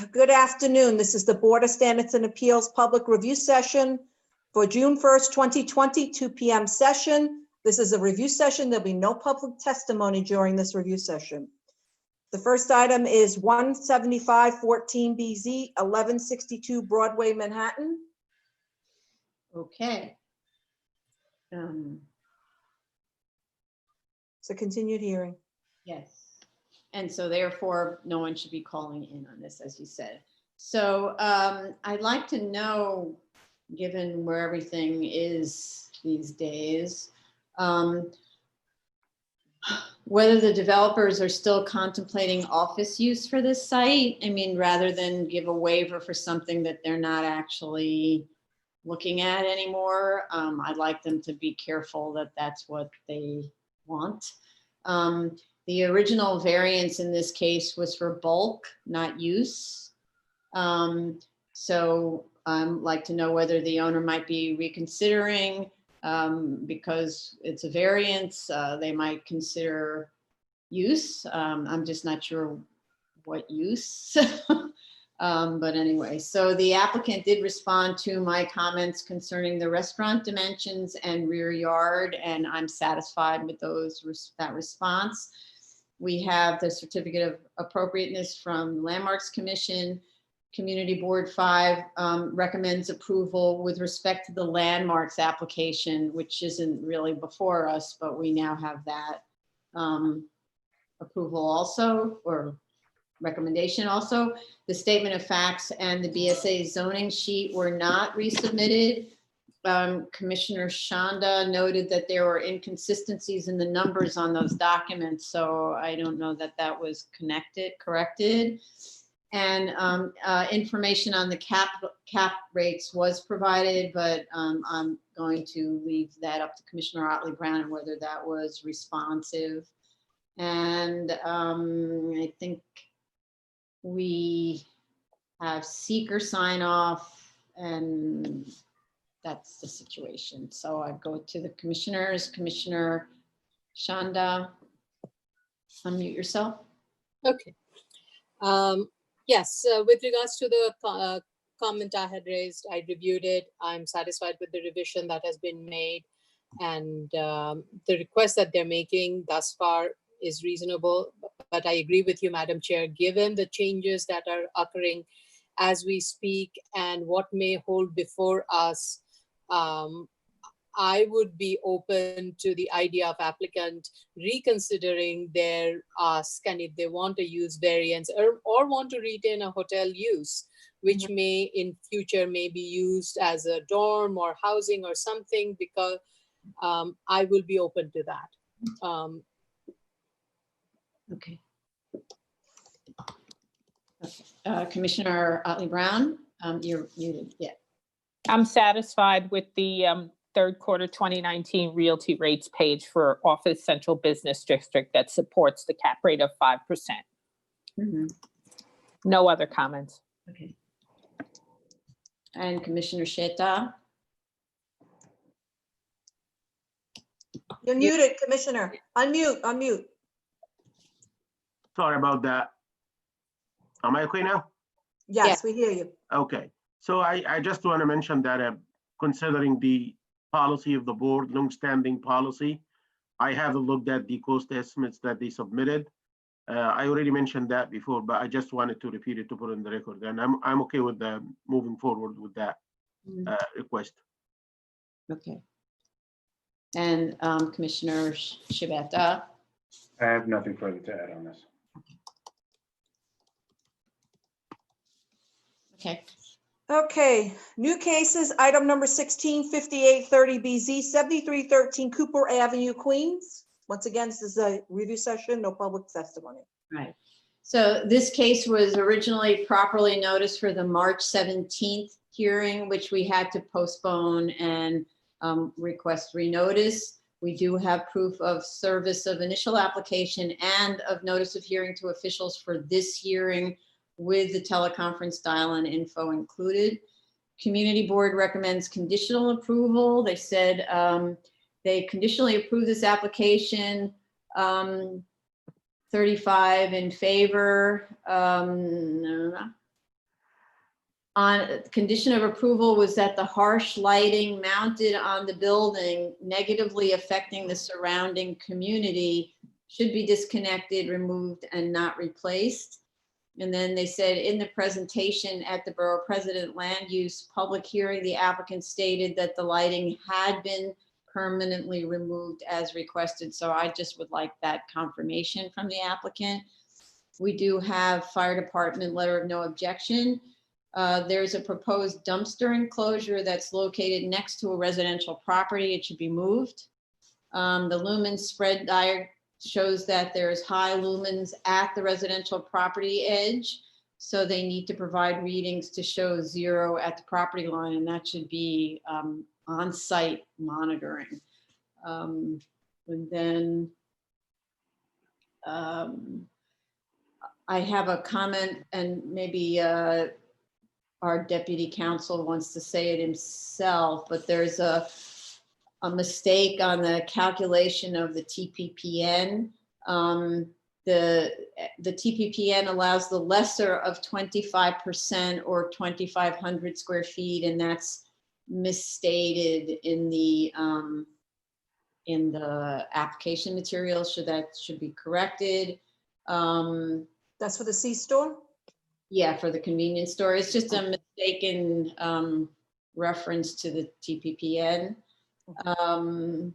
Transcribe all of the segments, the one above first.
Good afternoon. This is the Board of Standards and Appeals Public Review Session for June 1st, 2020, 2 p.m. session. This is a review session. There'll be no public testimony during this review session. The first item is 175-14BZ, 1162 Broadway, Manhattan. Okay. It's a continued hearing. Yes. And so therefore, no one should be calling in on this, as you said. So I'd like to know, given where everything is these days, whether the developers are still contemplating office use for this site. I mean, rather than give a waiver for something that they're not actually looking at anymore. I'd like them to be careful that that's what they want. The original variance in this case was for bulk, not use. So I'd like to know whether the owner might be reconsidering because it's a variance. They might consider use. I'm just not sure what use. But anyway, so the applicant did respond to my comments concerning the restaurant dimensions and rear yard, and I'm satisfied with that response. We have the certificate of appropriateness from the Landmarks Commission. Community Board 5 recommends approval with respect to the landmarks application, which isn't really before us, but we now have that approval also, or recommendation also. The statement of facts and the BSA zoning sheet were not resubmitted. Commissioner Shanda noted that there were inconsistencies in the numbers on those documents, so I don't know that that was corrected. And information on the cap rates was provided, but I'm going to leave that up to Commissioner Otley Brown and whether that was responsive. And I think we have seeker sign off, and that's the situation. So I go to the commissioners. Commissioner Shanda, unmute yourself. Okay. Yes, with regards to the comment I had raised, I reviewed it. I'm satisfied with the revision that has been made, and the request that they're making thus far is reasonable. But I agree with you, Madam Chair, given the changes that are occurring as we speak and what may hold before us, I would be open to the idea of applicant reconsidering their ask, and if they want to use variance or want to retain a hotel use, which may in future may be used as a dorm or housing or something, because I will be open to that. Okay. Commissioner Otley Brown, you're muted. Yeah. I'm satisfied with the third quarter 2019 realty rates page for Office Central Business District that supports the cap rate of 5%. No other comments. Okay. And Commissioner Sheta. You're muted, Commissioner. Unmute. Sorry about that. Am I okay now? Yes, we hear you. Okay. So I just want to mention that considering the policy of the board, long-standing policy, I haven't looked at the cost estimates that they submitted. I already mentioned that before, but I just wanted to repeat it to put in the record. And I'm okay with moving forward with that request. Okay. And Commissioner Shibata. I have nothing further to add on this. Okay. Okay, new cases, item number 165830BZ, 7313 Cooper Avenue, Queens. Once again, this is a review session, no public testimony. Right. So this case was originally properly noticed for the March 17th hearing, which we had to postpone and request renotice. We do have proof of service of initial application and of notice of hearing to officials for this hearing with the teleconference dial-in info included. Community Board recommends conditional approval. They said they conditionally approve this application, 35 in favor, on condition of approval was that the harsh lighting mounted on the building negatively affecting the surrounding community should be disconnected, removed, and not replaced. And then they said in the presentation at the Borough President Land Use Public Hearing, the applicant stated that the lighting had been permanently removed as requested. So I just would like that confirmation from the applicant. We do have fire department letter of no objection. There's a proposed dumpster enclosure that's located next to a residential property. It should be moved. The lumen spread diagram shows that there's high lumens at the residential property edge. So they need to provide readings to show 0 at the property line, and that should be on-site monitoring. And then I have a comment, and maybe our deputy counsel wants to say it himself, but there's a mistake on the calculation of the TPPN. The TPPN allows the lesser of 25% or 2,500 square feet, and that's misstated in the application materials. That should be corrected. That's for the C-store? Yeah, for the convenience store. It's just a mistaken reference to the TPPN. The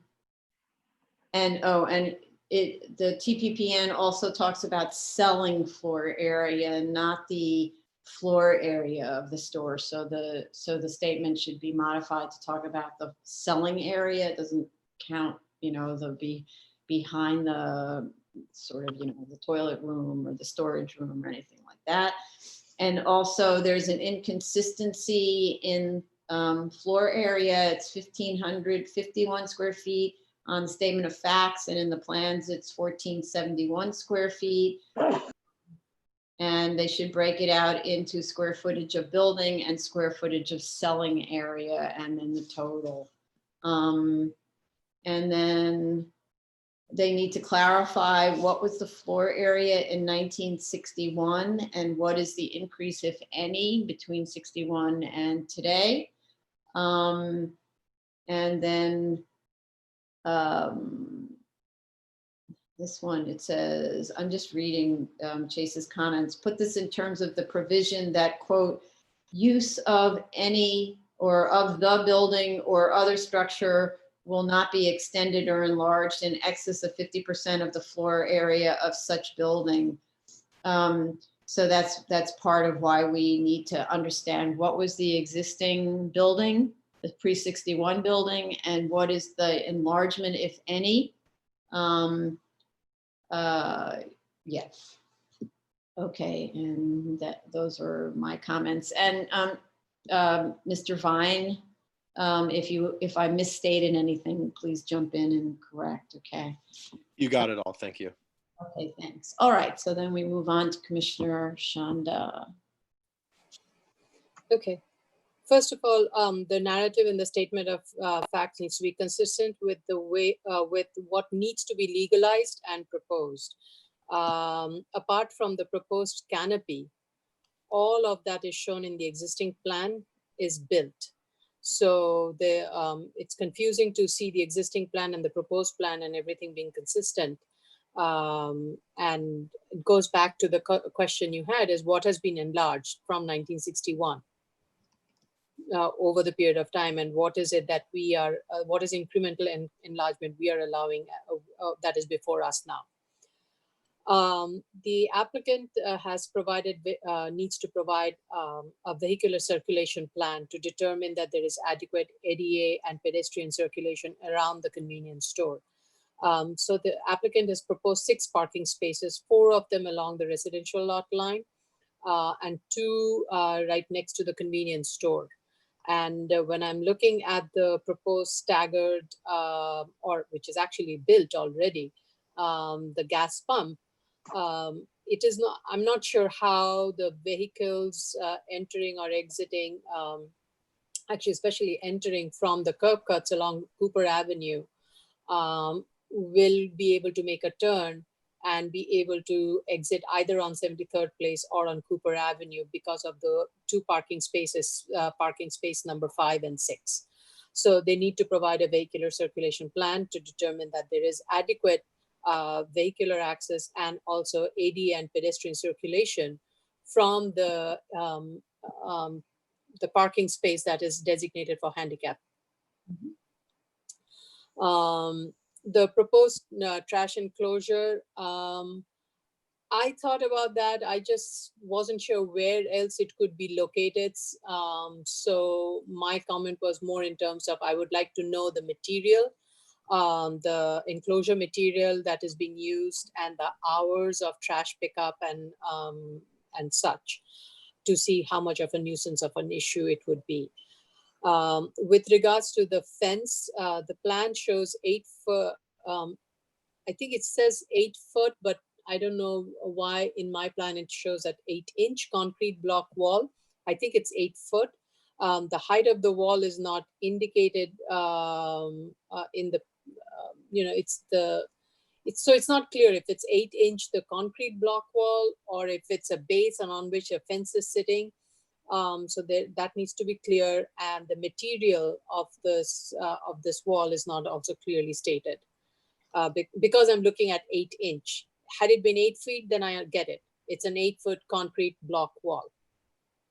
TPPN also talks about selling floor area, not the floor area of the store. So the statement should be modified to talk about the selling area. It doesn't count, the behind the sort of, the toilet room or the storage room or anything like that. And also there's an inconsistency in floor area. It's 1,551 square feet on the statement of facts, and in the plans it's 1,471 square feet. And they should break it out into square footage of building and square footage of selling area, and then the total. And then they need to clarify what was the floor area in 1961 and what is the increase, if any, between 61 and today. And then this one, it says, I'm just reading Chase's comments, put this in terms of the provision that, quote, use of any or of the building or other structure will not be extended or enlarged in excess of 50% of the floor area of such building. So that's part of why we need to understand what was the existing building, the pre-61 building, and what is the enlargement, if any. Yes. Okay, and those are my comments. And Mr. Vine, if I misstated anything, please jump in and correct. Okay. You got it all. Thank you. Okay, thanks. All right, so then we move on to Commissioner Shanda. Okay. First of all, the narrative in the statement of facts needs to be consistent with the way, with what needs to be legalized and proposed. Apart from the proposed canopy, all of that is shown in the existing plan is built. So it's confusing to see the existing plan and the proposed plan and everything being consistent. And it goes back to the question you had, is what has been enlarged from 1961 over the period of time, and what is it that we are, what is incremental enlargement we are allowing that is before us now. The applicant has provided, needs to provide a vehicular circulation plan to determine that there is adequate ADA and pedestrian circulation around the convenience store. So the applicant has proposed 6 parking spaces, 4 of them along the residential lot line, and 2 right next to the convenience store. And when I'm looking at the proposed staggered, or which is actually built already, the gas pump, it is not, I'm not sure how the vehicles entering or exiting, actually especially entering from the curb cuts along Cooper Avenue, will be able to make a turn and be able to exit either on 73rd Place or on Cooper Avenue because of the two parking spaces, parking space number 5 and 6. So they need to provide a vehicular circulation plan to determine that there is adequate vehicular access and also AD and pedestrian circulation from the parking space that is designated for handicap. The proposed trash enclosure, I thought about that. I just wasn't sure where else it could be located. So my comment was more in terms of I would like to know the material, the enclosure material that is being used, and the hours of trash pickup and such, to see how much of a nuisance of an issue it would be. With regards to the fence, the plan shows 8 foot. I think it says 8 foot, but I don't know why in my plan it shows that 8-inch concrete block wall. I think it's 8 foot. The height of the wall is not indicated in the, it's not clear if it's 8-inch the concrete block wall or if it's a base and on which a fence is sitting. So that needs to be clear, and the material of this wall is not also clearly stated. Because I'm looking at 8-inch. Had it been 8 feet, then I get it. It's an 8-foot concrete block wall.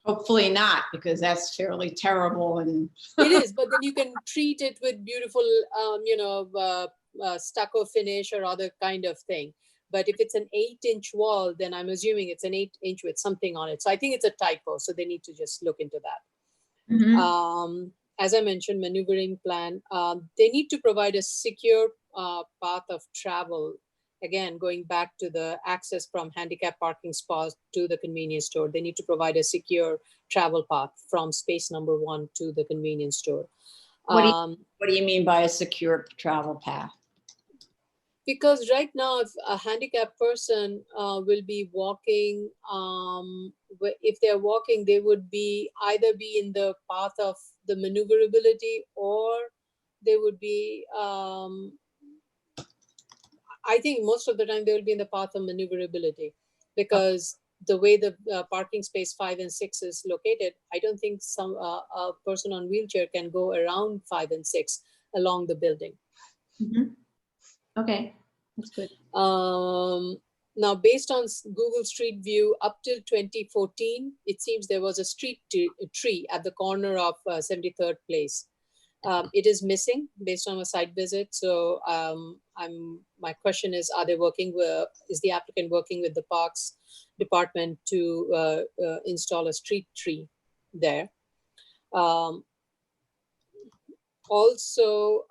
Hopefully not, because that's fairly terrible. And It is, but then you can treat it with beautiful, stucco finish or other kind of thing. But if it's an 8-inch wall, then I'm assuming it's an 8-inch with something on it. So I think it's a typo. So they need to just look into that. As I mentioned, maneuvering plan. They need to provide a secure path of travel. Again, going back to the access from handicap parking spots to the convenience store, they need to provide a secure travel path from space number 1 to the convenience store. what do you mean by a secure travel path? Because right now, if a handicapped person will be walking, if they're walking, they would either be in the path of the maneuverability, or they would be, I think most of the time they will be in the path of maneuverability, because the way the parking space 5 and 6 is located, I don't think a person on wheelchair can go around 5 and 6 along the building. Okay, that's good. Now, based on Google Street View, up till 2014, it seems there was a street tree at the corner of 73rd Place. It is missing based on a site visit. So my question is, is the applicant working with the Parks Department to install a street tree there? Also,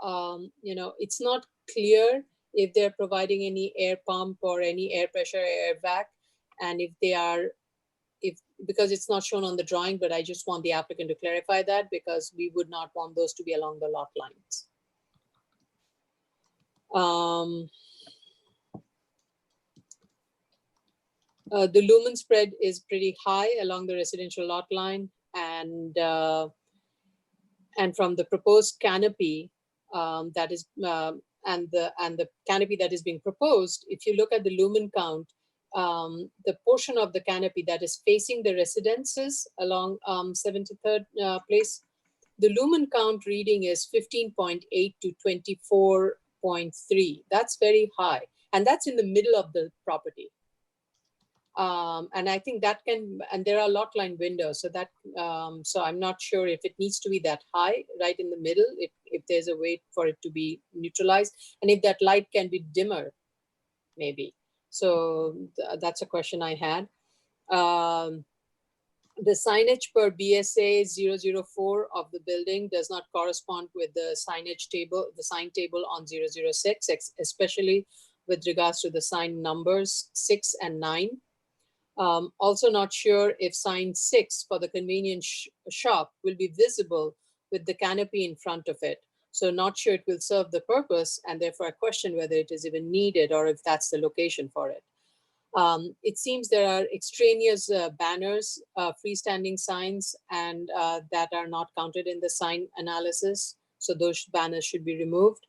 it's not clear if they're providing any air pump or any air pressure air vac, and if they are, because it's not shown on the drawing, but I just want the applicant to clarify that, because we would not want those to be along the lot lines. The lumen spread is pretty high along the residential lot line, and from the proposed canopy that is and the canopy that is being proposed, if you look at the lumen count, the portion of the canopy that is facing the residences along 73rd Place, the lumen count reading is 15.8 to 24.3. That's very high, and that's in the middle of the property. And I think that and there are lot line windows, so that, so I'm not sure if it needs to be that high right in the middle, if there's a way for it to be neutralized, and if that light can be dimmer, maybe. So that's a question I had. The signage per BSA 004 of the building does not correspond with the signage table, the sign table on 006, especially with regards to the sign numbers 6 and 9. Also not sure if sign 6 for the convenience shop will be visible with the canopy in front of it. So not sure it will serve the purpose, and therefore I question whether it is even needed or if that's the location for it. It seems there are extraneous banners, freestanding signs, and that are not counted in the sign analysis. So those banners should be removed.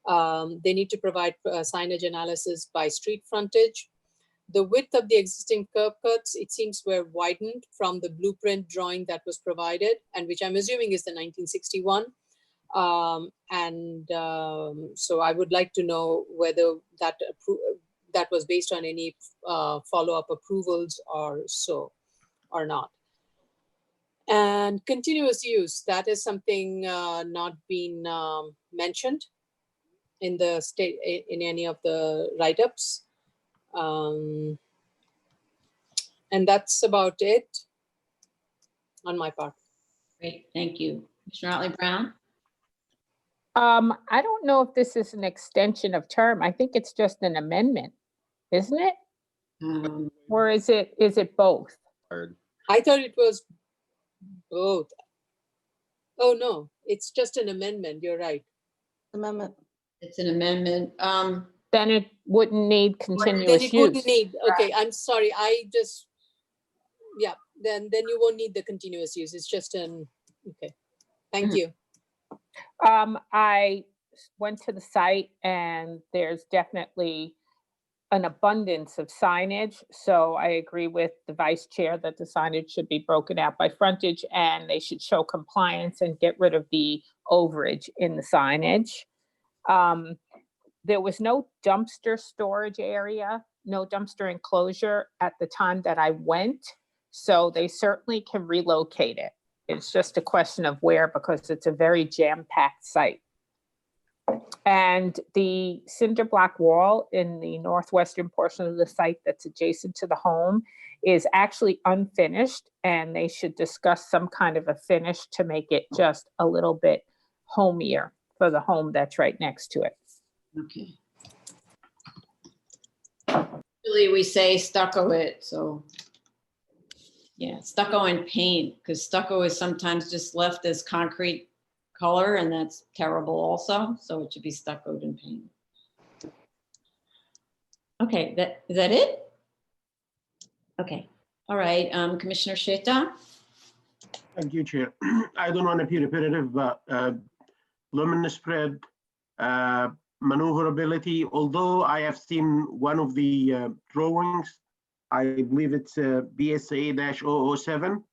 They need to provide signage analysis by street frontage. The width of the existing curb cuts, it seems, were widened from the blueprint drawing that was provided, and which I'm assuming is the 1961. So I would like to know whether that was based on any follow-up approvals or not. And continuous use, that is something not being mentioned in the state, in any of the write-ups. And that's about it on my part. Great, thank you. Commissioner Otley Brown? I don't know if this is an extension of term. I think it's just an amendment, isn't it? Or is it both? I thought it was both. Oh, no, it's just an amendment. You're right. Amendment. It's an amendment. Then it wouldn't need Then continuous it wouldn't use. need, okay, I'm sorry. Yeah, then you won't need the continuous use. It's just okay. Thank you. I went to the site and there's definitely an abundance of signage. So I agree with the vice chair that the signage should be broken out by frontage and they should show compliance and get rid of the overage in the signage. There was no dumpster storage area, no dumpster enclosure at the time that I went. So they certainly can relocate it. It's just a question of where, because it's a very jam-packed site. And the cinder block wall in the northwestern portion of the site that's adjacent to the home is actually unfinished, and they should discuss some kind of a finish to make it just a little bit homier for the home that's right next to it. Okay. Usually we say stucco it, so. Yeah, stucco and paint, because stucco is sometimes just left as concrete color, and that's terrible also. So it should be stuccoed and painted. Okay, is that it? Okay, all right, Commissioner Sheta. Thank you, Chair. I don't want to be repetitive, but luminous spread, maneuverability, although I have seen one of the drawings, I believe it's BSA-007.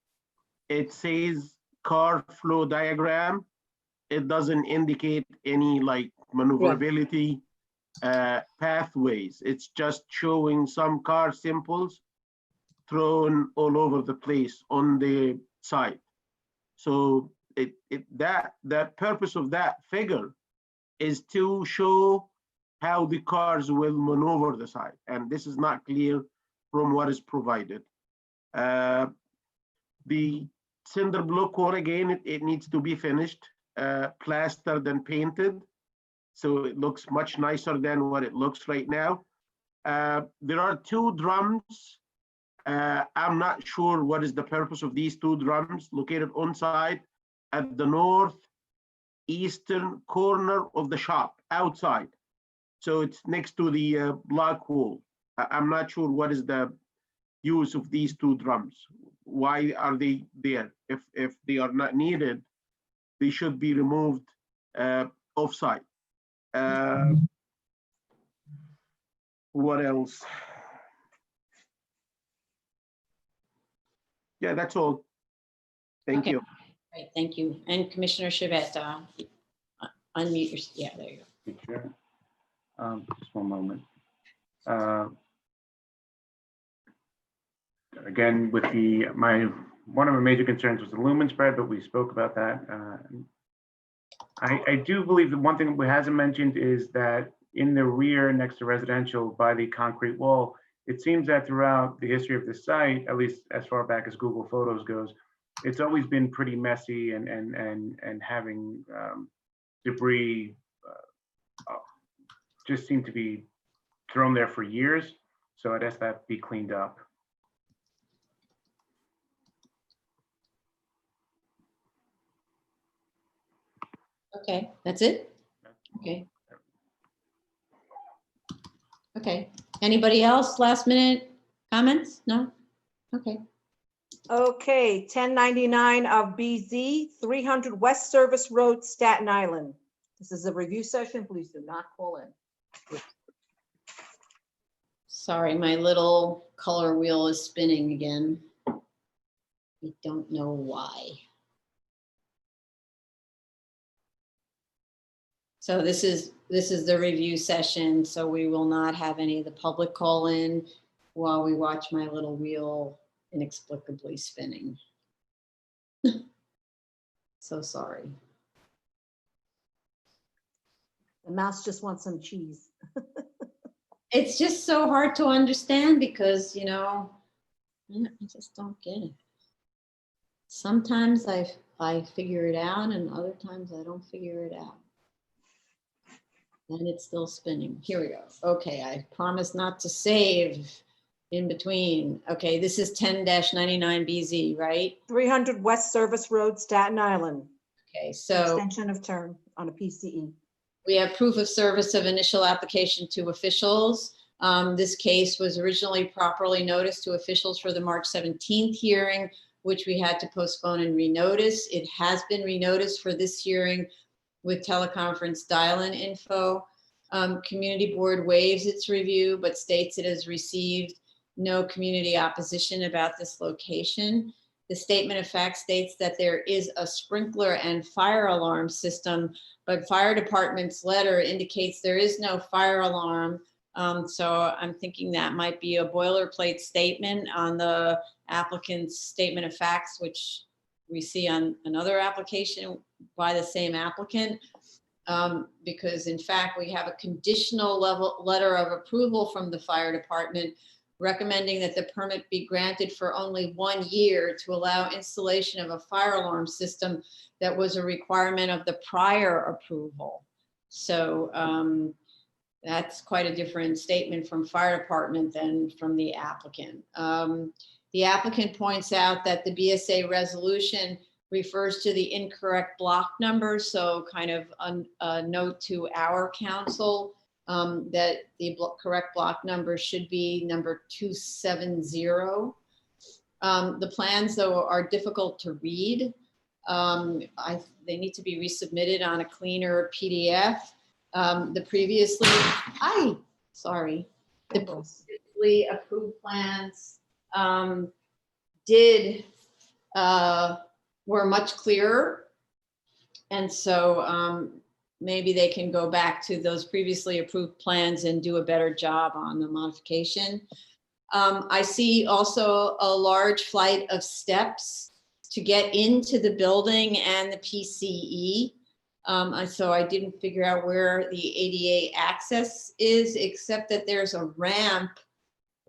It says car flow diagram. It doesn't indicate any like maneuverability pathways. It's just showing some car symbols thrown all over the place on the site. So that purpose of that figure is to show how the cars will maneuver the site, and this is not clear from what is provided. The cinder block wall, again, it needs to be finished, plastered and painted, so it looks much nicer than what it looks right now. There are two drums. I'm not sure what is the purpose of these two drums located on site at the northeastern corner of the shop outside. So it's next to the block wall. I'm not sure what is the use of these two drums. Why are they there? If they are not needed, they should be removed off-site. What else? Yeah, that's all. Thank Okay. you. Great, thank you. And Commissioner Shivetta, unmute your, yeah, there you go. Sure. Just one moment. Again, with one of my major concerns was the lumen spread, but we spoke about that. I do believe that one thing we hasn't mentioned is that in the rear next to residential by the concrete wall, it seems that throughout the history of the site, at least as far back as Google Photos goes, it's always been pretty messy and having debris just seemed to be thrown there for years. So I'd ask that be cleaned up. Okay, that's it? Okay. Okay, anybody else last minute comments? No? Okay. Okay, 1099 of BZ, 300 West Service Road, Staten Island. This is a review session. Please do not call in. Sorry, my little color wheel is spinning again. I don't know why. So this is the review session, so we will not have any of the public call in while we watch my little wheel inexplicably spinning. So sorry. The mouse just wants some cheese. It's just so hard to understand because, you know, I just don't get it. Sometimes I figure it out and other times I don't figure it out. And it's still spinning. Here we go. Okay, I promise not to save in between. Okay, this is 10-99BZ, right? 300 West Service Road, Staten Island. Okay, so Extension of term on a PCE. we have proof of service of initial application to officials. This case was originally properly noticed to officials for the March 17th hearing, which we had to postpone and renotice. It has been renoticed for this hearing with teleconference dial-in info. Community board waives its review, but states it has received no community opposition about this location. The statement of fact states that there is a sprinkler and fire alarm system, but fire department's letter indicates there is no fire alarm. So I'm thinking that might be a boilerplate statement on the applicant's statement of facts, which we see on another application by the same applicant. Because in fact, we have a conditional letter of approval from the fire department recommending that the permit be granted for only 1 year to allow installation of a fire alarm system that was a requirement of the prior approval. So that's quite a different statement from fire department than from the applicant. The applicant points out that the BSA resolution refers to the incorrect block number. So kind of a note to our council that the correct block number should be number 270. The plans though are difficult to read. They need to be resubmitted on a cleaner PDF. The previously approved plans were much clearer. And so maybe they can go back to those previously approved plans and do a better job on the modification. I see also a large flight of steps to get into the building and the PCE. So I didn't figure out where the ADA access is, except that there's a ramp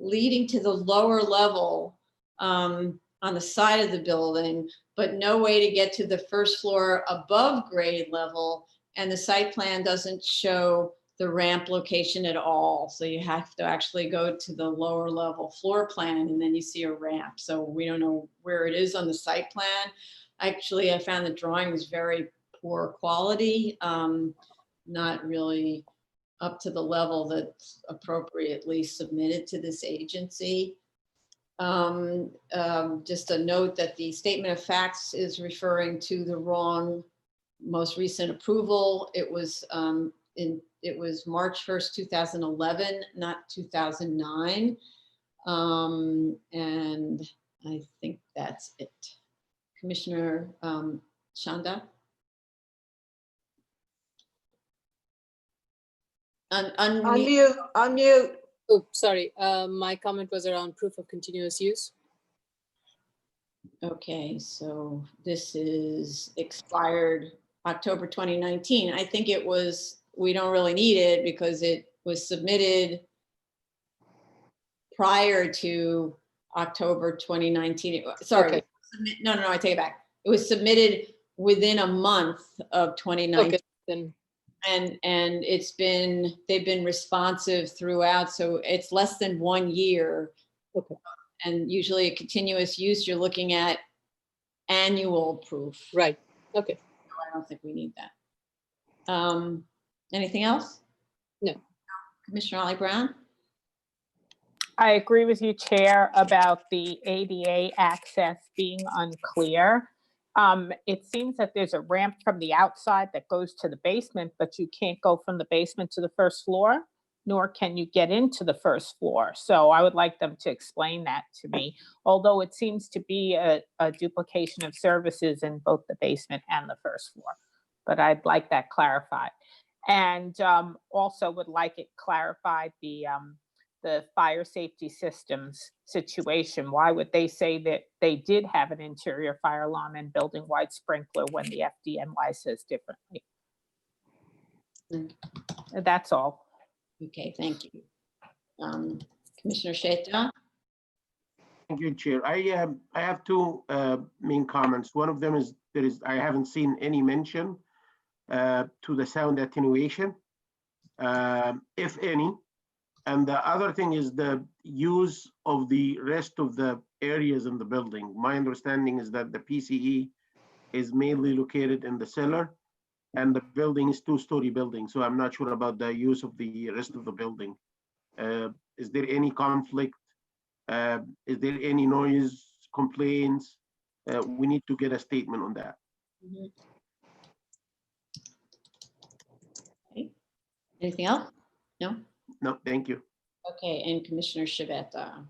leading to the lower level on the side of the building, but no way to get to the first floor above grade level. And the site plan doesn't show the ramp location at all. So you have to actually go to the lower level floor plan and then you see a ramp. So we don't know where it is on the site plan. Actually, I found the drawing was very poor quality, not really up to the level that's appropriately submitted to this agency. Just a note that the statement of facts is referring to the wrong most recent approval. It was March 1st, 2011, not 2009. And I think that's it. Commissioner Shanda? Unmute. Oh, sorry. My comment was around proof of continuous use. Okay, so this is expired October 2019. I think it was, we don't really need it because it was submitted prior to October 2019. Sorry, Okay. No, I take it back. It was submitted within a month of 2019. Okay, then. And they've been responsive throughout. So it's less than 1 year. Okay. And usually a continuous use, you're looking at annual proof. Right. Okay. So I don't think we need that. Anything else? No. Commissioner Ollie Brown? I agree with you, Chair, about the ADA access being unclear. It seems that there's a ramp from the outside that goes to the basement, but you can't go from the basement to the first floor, nor can you get into the first floor. So I would like them to explain that to me, although it seems to be a duplication of services in both the basement and the first floor. But I'd like that clarified. And also would like it clarified the fire safety systems situation. Why would they say that they did have an interior fire alarm and building-wide sprinkler when the FDNY says differently? That's all. Okay, thank you. Commissioner Sheta? Thank you, Chair. I have two main comments. One of them is I haven't seen any mention to the sound attenuation, if any. And the other thing is the use of the rest of the areas in the building. My understanding is that the PCE is mainly located in the cellar, and the building is two-story building. So I'm not sure about the use of the rest of the building. Is there any conflict? Is there any noise complaints? We need to get a statement on that. Okay. Anything else? No? No, thank you. Okay, and Commissioner Shibeta.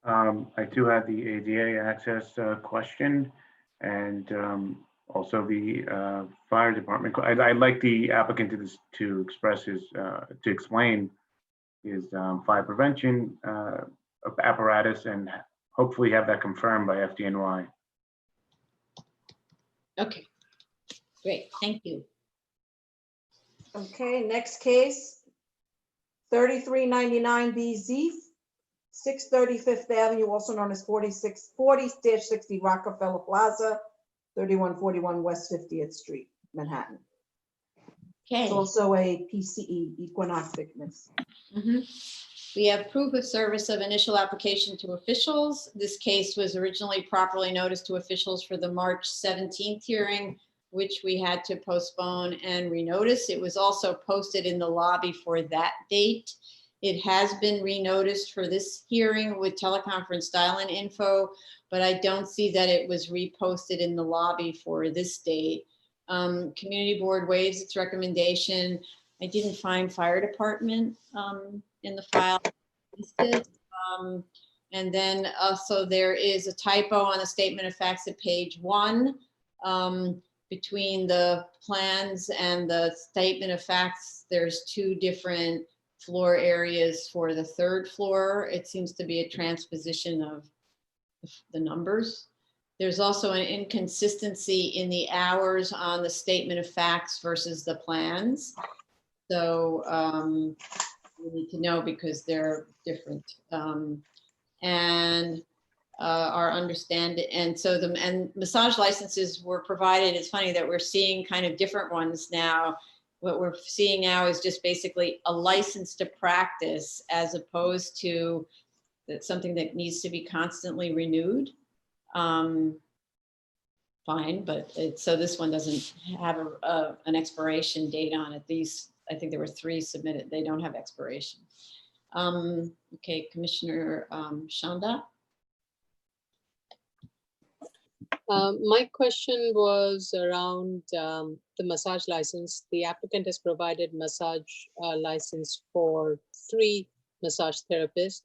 I do have the ADA access question, and also the fire department. I'd like the applicant to express his, to explain his fire prevention apparatus, and hopefully have that confirmed by FDNY. Okay, great, thank you. Okay, next case, 3399BZ, 630 Fifth Avenue, also known as 40-60 Rockefeller Plaza, 3141 West 50th Street, Manhattan. Okay. It's also a PCE, equinox thickness. We have proof of service of initial application to officials. This case was originally properly noticed to officials for the March 17th hearing, which we had to postpone and renotice. It was also posted in the lobby for that date. It has been renoticed for this hearing with teleconference dial-in info, but I don't see that it was reposted in the lobby for this date. Community board waives its recommendation. I didn't find fire department in the file listed. And then also there is a typo on the statement of facts at page 1. Between the plans and the statement of facts, there's 2 different floor areas for the 3rd floor. It seems to be a transposition of the numbers. There's also an inconsistency in the hours on the statement of facts versus the plans. So we need to know because they're different. Our understanding, and so massage licenses were provided. It's funny that we're seeing kind of different ones now. What we're seeing now is just basically a license to practice as opposed to something that needs to be constantly renewed. Fine, but so this one doesn't have an expiration date on it. These, I think there were 3 submitted. They don't have expiration. Okay, Commissioner Shanda. My question was around the massage license. The applicant has provided massage license for 3 massage therapists,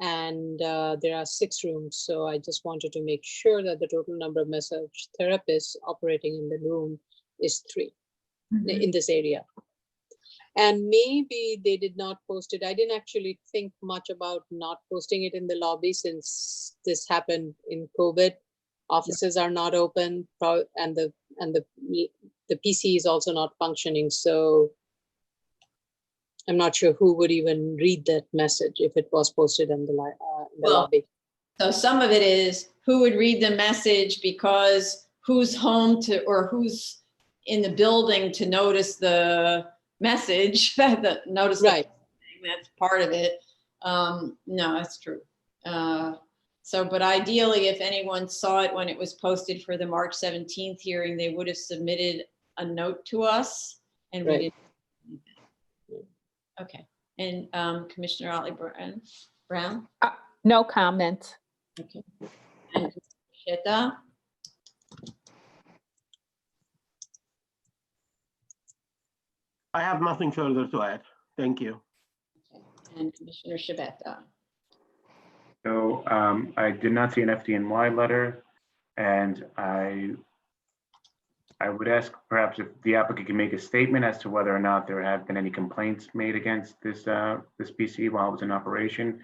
and there are 6 rooms. So I just wanted to make sure that the total number of massage therapists operating in the room is 3 in this area. And maybe they did not post it. I didn't actually think much about not posting it in the lobby since this happened in COVID. Offices are not open, and the PC is also not functioning. So I'm not sure who would even read that message if it was posted in the lobby. So some of it is who would read the message because who's home to, or who's in the building to notice the message, the notice. Right. That's part of it. No, that's true. So, but ideally, if anyone saw it when it was posted for the March 17th hearing, they would have submitted a note to us and we didn't. Okay. And Commissioner Otley Brown? No comment. Okay. And Sheta? I have nothing further to add. Thank you. And Commissioner Shabeta. So I did not see an FDNY letter, and I would ask perhaps if the applicant can make a statement as to whether or not there have been any complaints made against this this PC while it was in operation.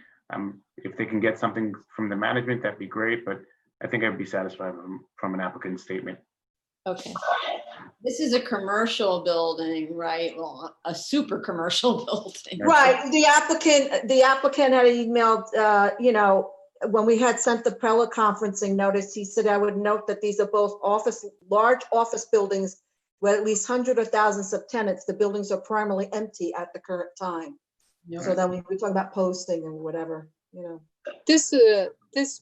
If they can get something from the management, that'd be great, but I think I'd be satisfied from an applicant's statement. Okay. This is a commercial building, right? Well, a super commercial building. Right, the applicant had emailed, you know, when we had sent the teleconferencing notice, he said, I would note that these are both large office buildings with at least hundreds of thousands of tenants. The buildings are primarily empty at the current time. So then we talk about posting and whatever, you know. This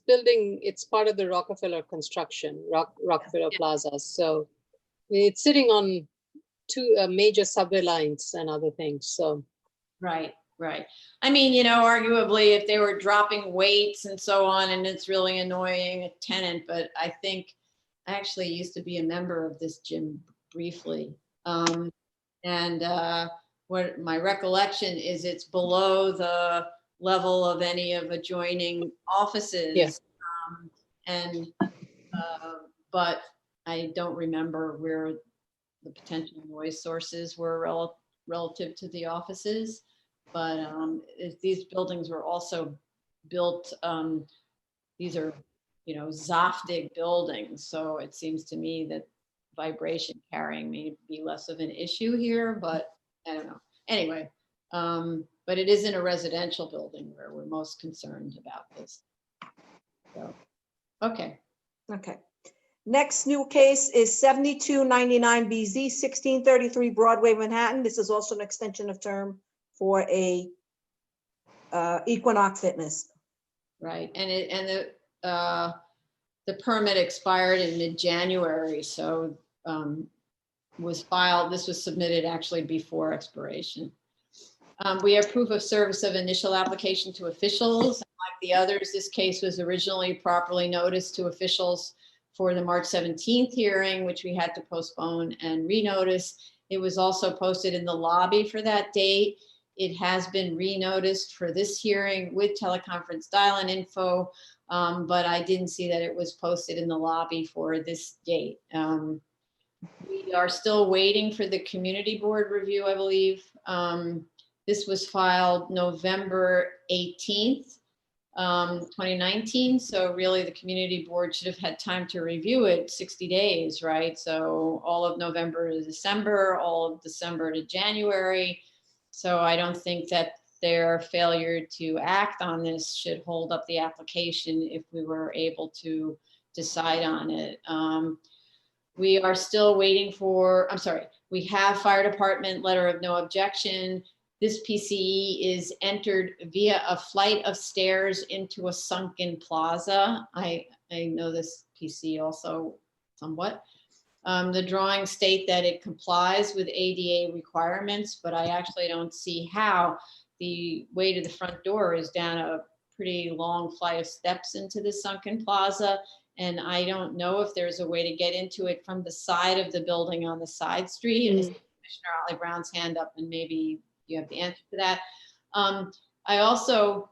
building, it's part of the Rockefeller construction, Rockefeller Plaza. So it's sitting on two major subway lines and other things. So Right. I mean, you know, arguably if they were dropping weights and so on, and it's really annoying a tenant, but I think I actually used to be a member of this gym briefly. What my recollection is, it's below the level of any of adjoining offices. Yeah. But I don't remember where the potential noise sources were relative to the offices. But these buildings were also built, these are, you know, Zoftig buildings. So it seems to me that vibration carrying may be less of an issue here, but I don't know. Anyway, but it is in a residential building where we're most concerned about this. So, okay. Okay. Next new case is 7299 BZ 1633 Broadway, Manhattan. This is also an extension of term for a Equinox Fitness. Right, and the permit expired in mid-January, so was filed. This was submitted actually before expiration. We have proof of service of initial application to officials. Like the others, this case was originally properly noticed to officials for the March 17th hearing, which we had to postpone and renotice. It was also posted in the lobby for that date. It has been renoticed for this hearing with teleconference dial-in info, but I didn't see that it was posted in the lobby for this date. We are still waiting for the community board review, I believe. This was filed November 18th, 2019. So really the community board should have had time to review it 60 days, right? So all of November to December, all of December to January. So I don't think that their failure to act on this should hold up the application if we were able to decide on it. We are still waiting for, we have fire department letter of no objection. This PCE is entered via a flight of stairs into a sunken plaza. I know this PC also somewhat. The drawings state that it complies with ADA requirements, but I actually don't see how. The way to the front door is down a pretty long flight of steps into the sunken plaza. And I don't know if there's a way to get into it from the side of the building on the side street. I see Commissioner Ollie Brown's hand up, and maybe you have the answer to that. I also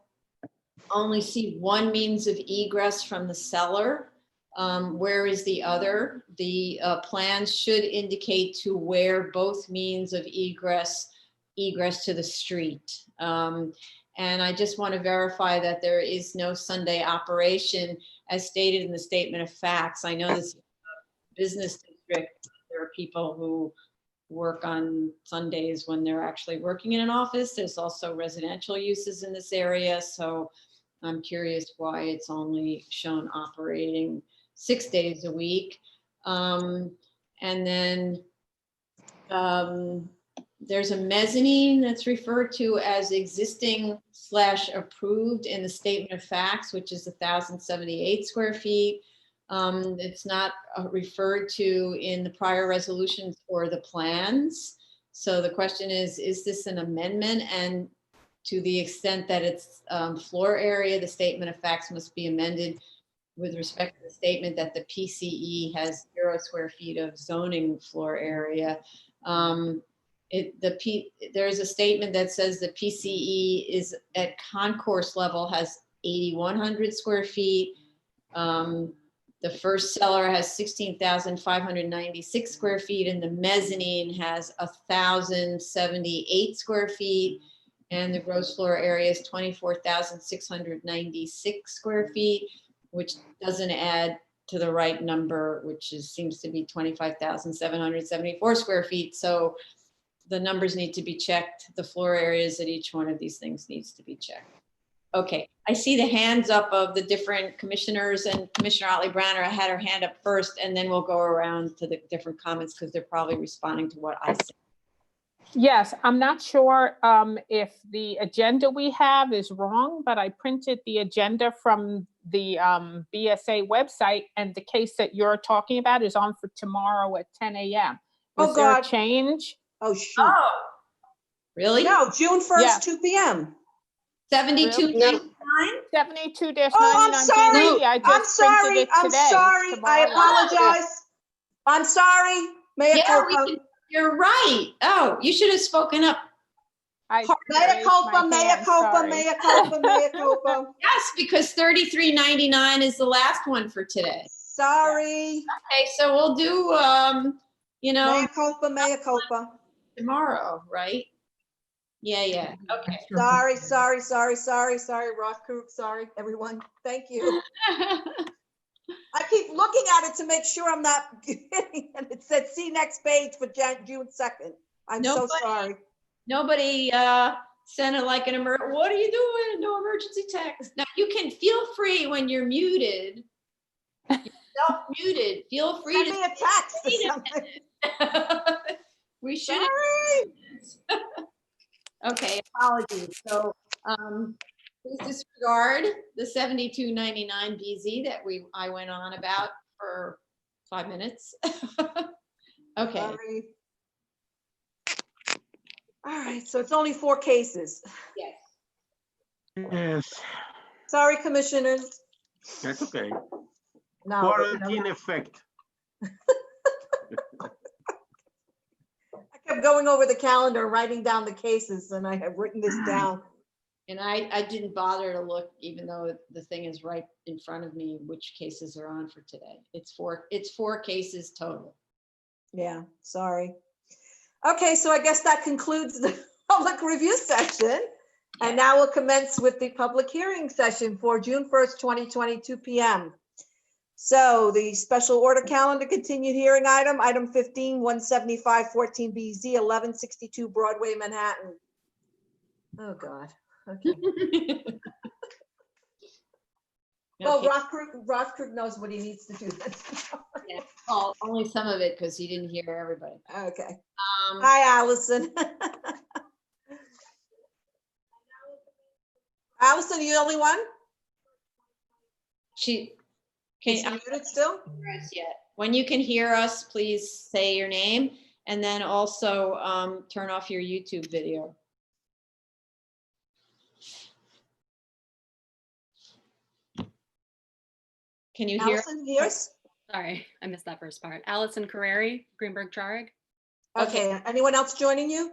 only see one means of egress from the cellar. Where is the other? The plans should indicate to where both means of egress to the street. And I just want to verify that there is no Sunday operation as stated in the statement of facts. I know this business district, there are people who work on Sundays when they're actually working in an office. There's also residential uses in this area. So I'm curious why it's only shown operating 6 days a week. And then there's a mezzanine that's referred to as existing / approved in the statement of facts, which is 1,078 square feet. It's not referred to in the prior resolutions or the plans. So the question is this an amendment? And to the extent that it's floor area, the statement of facts must be amended with respect to the statement that the PCE has 0 square feet of zoning floor area. There's a statement that says the PCE is at concourse level has 8,100 square feet. The first cellar has 16,596 square feet, and the mezzanine has 1,078 square feet. And the gross floor area is 24,696 square feet, which doesn't add to the right number, which seems to be 25,774 square feet. So the numbers need to be checked. The floor areas at each one of these things needs to be checked. Okay, I see the hands up of the different commissioners, and Commissioner Otley Browner had her hand up first, and then we'll go around to the different comments because they're probably responding to what I said. Yes, I'm not sure if the agenda we have is wrong, but I printed the agenda from the BSA website, and the case that you're talking about is on for tomorrow at 10 a.m. Oh, Was there a God. change? Oh, shoot. Oh, really? No, June 1st, Yeah. 2 p.m. 72.99? 72-99 Oh, I'm sorry. BZ. I I'm just printed sorry. it I'm today. It's sorry. I tomorrow. apologize. I'm sorry. Mea Yeah, culpa. you're right. Oh, you should have spoken up. I Mea raised culpa, my mea hand, culpa, sorry. mea culpa, mea culpa. Yes, because 33.99 is the last one for today. Sorry. Okay, so we'll do, Mea culpa, mea culpa. tomorrow, right? Yeah. Okay. Sorry, Ross Krug, sorry, everyone. Thank you. I keep looking at it to make sure I'm not getting, and it said, see next page for June 2nd. I'm so Nobody- sorry. Nobody sent it like an what are you doing? No emergency text. Now you can feel free when you're muted. You're self-muted. Feel free Send to me a text or something. we should. Sorry. Okay, apologies. So please disregard the 72.99 BZ that I went on about for 5 minutes. Okay. Sorry. All right, so it's only 4 cases. Yes. Yes, Sorry, commissioners. that's okay. No, Quarantine effect. I kept going over the calendar, writing down the cases, and I have written this down. And I didn't bother to look, even though the thing is right in front of me, which cases are on for today. It's 4 cases total. Yeah, sorry. Okay, so I guess that concludes the public review session. And now we'll commence with the public hearing session for June 1st, 2020, 2 p.m. So the special order calendar continued hearing item 15, 175-14BZ, 1162 Broadway, Manhattan. Oh, God. Okay. Well, Okay. Ross Krug knows what he needs to do. Yeah. Well, only some of it because he didn't hear everybody. Okay. Hi, Allison. Allison, you the only one? She Is can she muted still? hear us yet. When you can hear us, please say your name and then also turn off your YouTube video. Can you hear? Allison, yes? Sorry, I missed that first part. Allison Carreri, Greenberg Charig. Okay, anyone else joining you?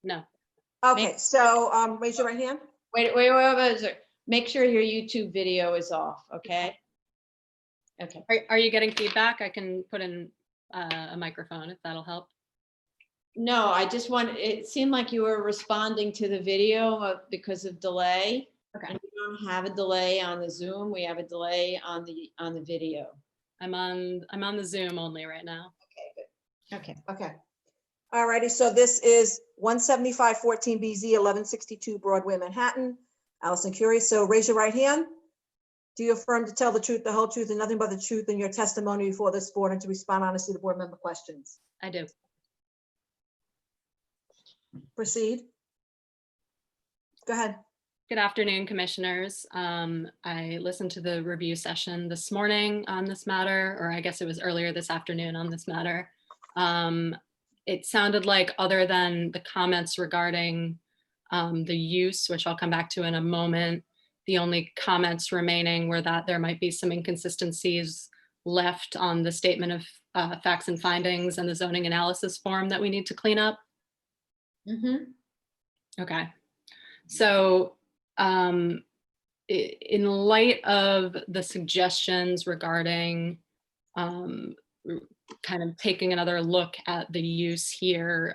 No. Okay, so raise your right hand. Wait. Make sure your YouTube video is off, okay? Okay. Are you getting feedback? I can put in a microphone if that'll help. No, I just it seemed like you were responding to the video because of delay. Okay. And we don't have a delay on the Zoom. We have a delay on the video. I'm on the Zoom only right now. Okay. Okay. All righty, so this is 175-14BZ, 1162 Broadway, Manhattan. Allison Curie, so raise your right hand. Do you affirm to tell the truth, the whole truth, and nothing but the truth in your testimony before this board and to respond honestly to board member questions? I do. Proceed. Go ahead. Good afternoon, commissioners. I listened to the review session this morning on this matter, or I guess it was earlier this afternoon on this matter. It sounded like, other than the comments regarding the use, which I'll come back to in a moment, the only comments remaining were that there might be some inconsistencies left on the statement of facts and findings and the zoning analysis form that we need to clean up. Mhm. Okay. So in light of the suggestions regarding kind of taking another look at the use here,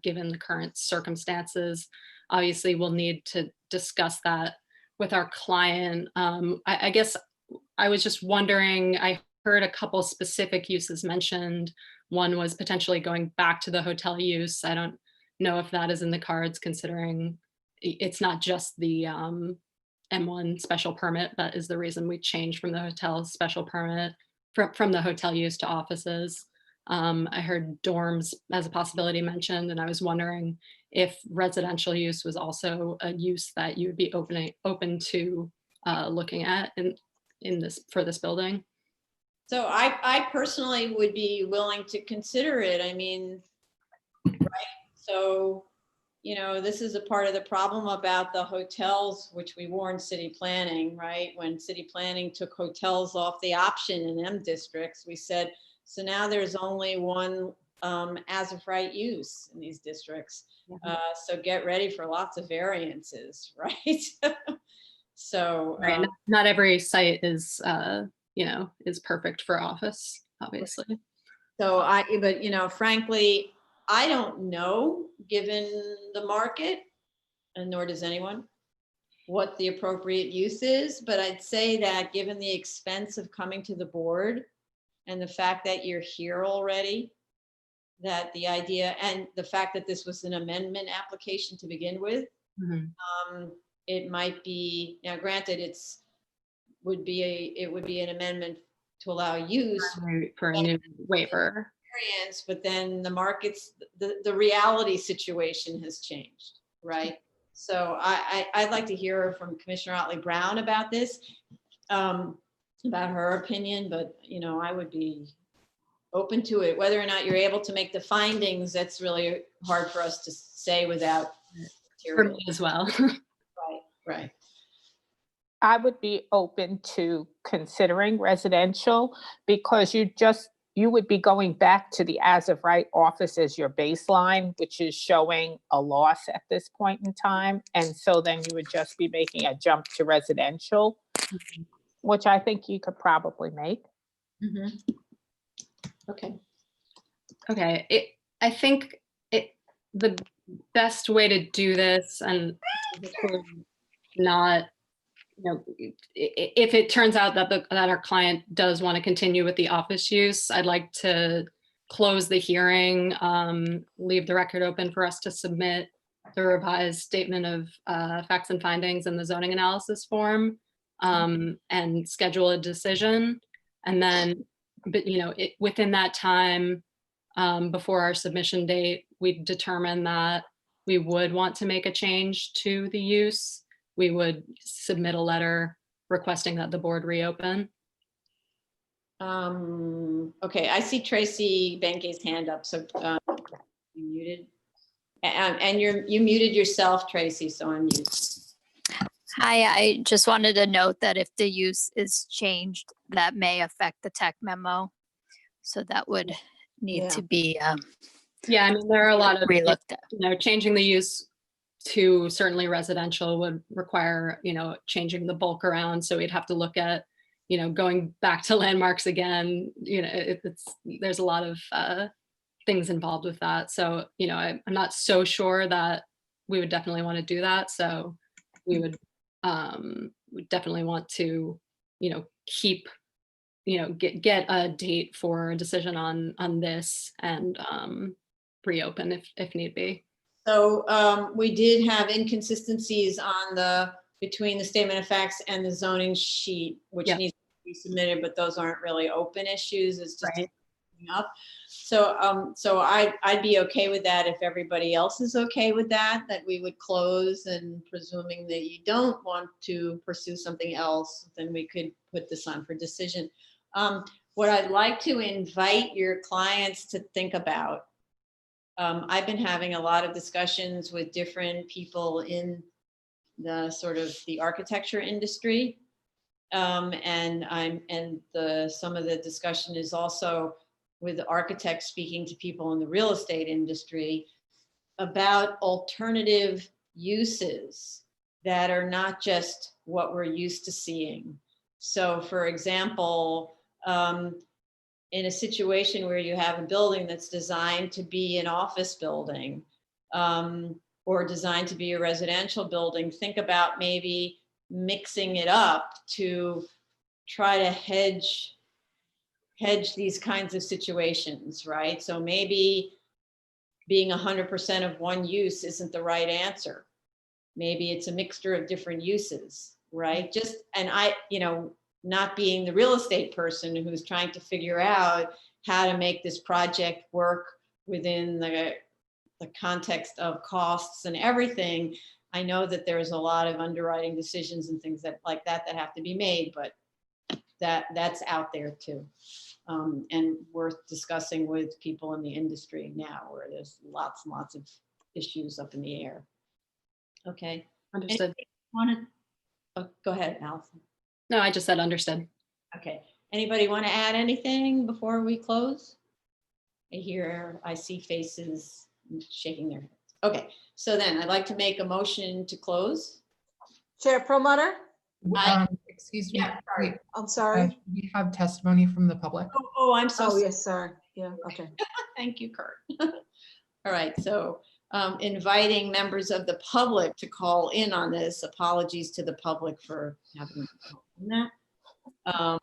given the current circumstances, obviously we'll need to discuss that with our client. I guess I was just wondering, I heard a couple specific uses mentioned. One was potentially going back to the hotel use. I don't know if that is in the cards, considering it's not just the M1 special permit that is the reason we changed from the hotel special permit from the hotel use to offices. I heard dorms as a possibility mentioned, and I was wondering if residential use was also a use that you would be open to looking at in this for this building. So I personally would be willing to consider it. I mean, right? So, you know, this is a part of the problem about the hotels, which we warned city planning, right? When city planning took hotels off the option in M districts, we said, so now there's only one as of right use in these districts. So get ready for lots of variances, right? So Right. Not every site is, you know, is perfect for office, obviously. So but you know, frankly, I don't know, given the market, and nor does anyone, what the appropriate use is. But I'd say that given the expense of coming to the board and the fact that you're here already, that the idea and the fact that this was an amendment application to begin with, it might be, now granted, it would be an amendment to allow use For a new waiver. variance, but then the markets, the reality situation has changed, right? So I'd like to hear from Commissioner Otley Brown about this, about her opinion, but you know, I would be open to it. Whether or not you're able to make the findings, that's really hard for us to say without For material. me as well. Right. I would be open to considering residential because you would be going back to the as of right office as your baseline, which is showing a loss at this point in time. And so then you would just be making a jump to residential, which I think you could probably make. Okay. I think the best way to do this, and not, you know, if it turns out that our client does want to continue with the office use, I'd like to close the hearing, leave the record open for us to submit the revised statement of facts and findings in the zoning analysis form, and schedule a decision. And then, but you know, within that time, before our submission date, we determine that we would want to make a change to the use, we would submit a letter requesting that the board reopen. Okay, I see Tracy Benkei's hand up, so you muted. And you muted yourself, Tracy, so unmute. Hi, I just wanted to note that if the use is changed, that may affect the tech memo. So that would need to be Yeah, I mean, there are a lot of, relooked at. you know, changing the use to certainly residential would require, you know, changing the bulk around. So we'd have to look at, you know, going back to landmarks again. You know, there's a lot of things involved with that. So, you know, I'm not so sure that we would definitely want to do that. So we would definitely want to, you know, keep, you know, get a date for a decision on this and reopen if need be. So we did have inconsistencies on between the statement of facts and the zoning sheet, which needs to be submitted, but those aren't really open issues. It's just up. So I'd be okay with that if everybody else is okay with that we would close, and presuming that you don't want to pursue something else, then we could put this on for decision. What I'd like to invite your clients to think about, I've been having a lot of discussions with different people in the sort of the architecture industry. Some of the discussion is also with the architects speaking to people in the real estate industry. about alternative uses that are not just what we're used to seeing. So for example, in a situation where you have a building that's designed to be an office building, or designed to be a residential building, think about maybe mixing it up to try to hedge these kinds of situations, right? So maybe being 100% of one use isn't the right answer. Maybe it's a mixture of different uses, right? And I, not being the real estate person who's trying to figure out how to make this project work within the context of costs and everything, I know that there's a lot of underwriting decisions and things like that have to be made, but that's out there too. And worth discussing with people in the industry now, where there's lots and lots of issues up in the air. Okay. Understood. Go ahead, Allison. No, I just said understood. Okay. Anybody want to add anything before we close? I see faces shaking their heads. Okay, so then I'd like to make a motion to close. Chair Perlmutter? Excuse me. Yeah, sorry. Wait, I'm sorry. we have testimony from the public. Oh, I'm so Oh, sorry. yes, sorry. Yeah, okay. Thank you, Kurt. All right, so inviting members of the public to call in on this. Apologies to the public for having done that. Tom,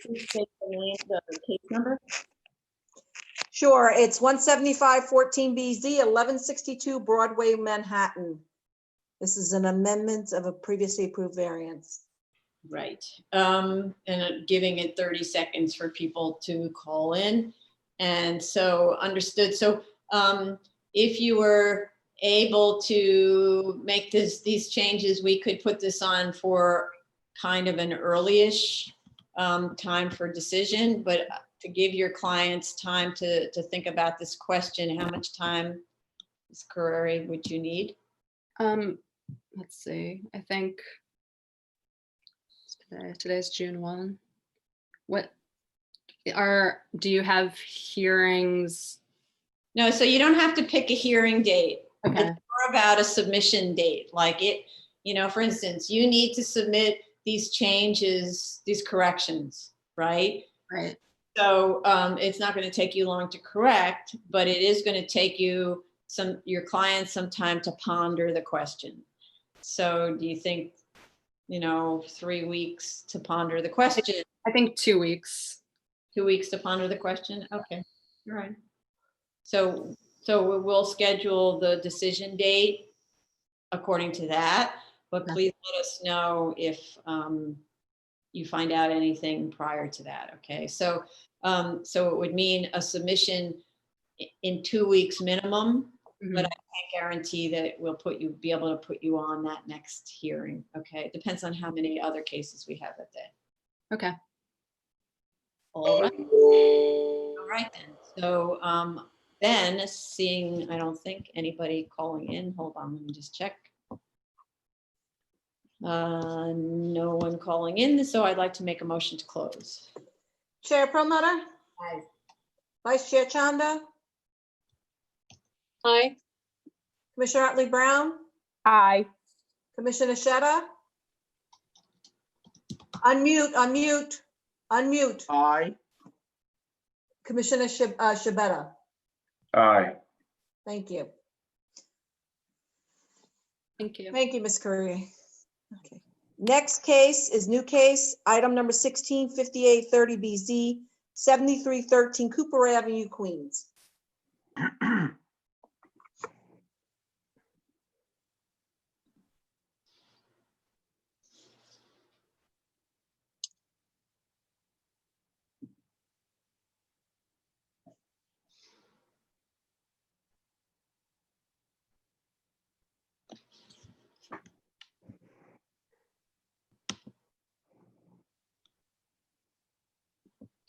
please state the case number. Sure, it's 175-14BZ, 1162 Broadway, Manhattan. This is an amendment of a previously approved variance. Right, and giving it 30 seconds for people to call in. And so understood. So if you were able to make these changes, we could put this on for kind of an early-ish time for decision, but to give your clients time to think about this question, how much time, Ms. Carreri, would you need? Let's see, I think today's June 1. Do you have hearings? No, so you don't have to pick a hearing date. Okay. It's more about a submission date. Like for instance, you need to submit these changes, these corrections, right? Right. So it's not going to take you long to correct, but it is going to take you your clients some time to ponder the question. So do you think, 3 weeks to ponder the question? I think 2 weeks. 2 weeks to ponder the question? Okay, all right. So we'll schedule the decision date according to that, but please let us know if you find out anything prior to that, okay? So it would mean a submission in 2 weeks minimum, but I can't guarantee that we'll be able to put you on that next hearing, okay? It depends on how many other cases we have that day. Okay. All right then. So then seeing, I don't think anybody calling in, hold on, let me just check. No one calling in, so I'd like to make a motion to close. Chair Perlmutter? Aye. Vice Chair Chanda? Aye. Commissioner Otley Brown? Aye. Commissioner Sheta? Unmute. Aye. Commissioner Shabeta? Aye. Thank you. Thank you. Thank you, Ms. Curry. Okay. Next case is new case, item number 165830BZ, 7313 Cooper Avenue, Queens.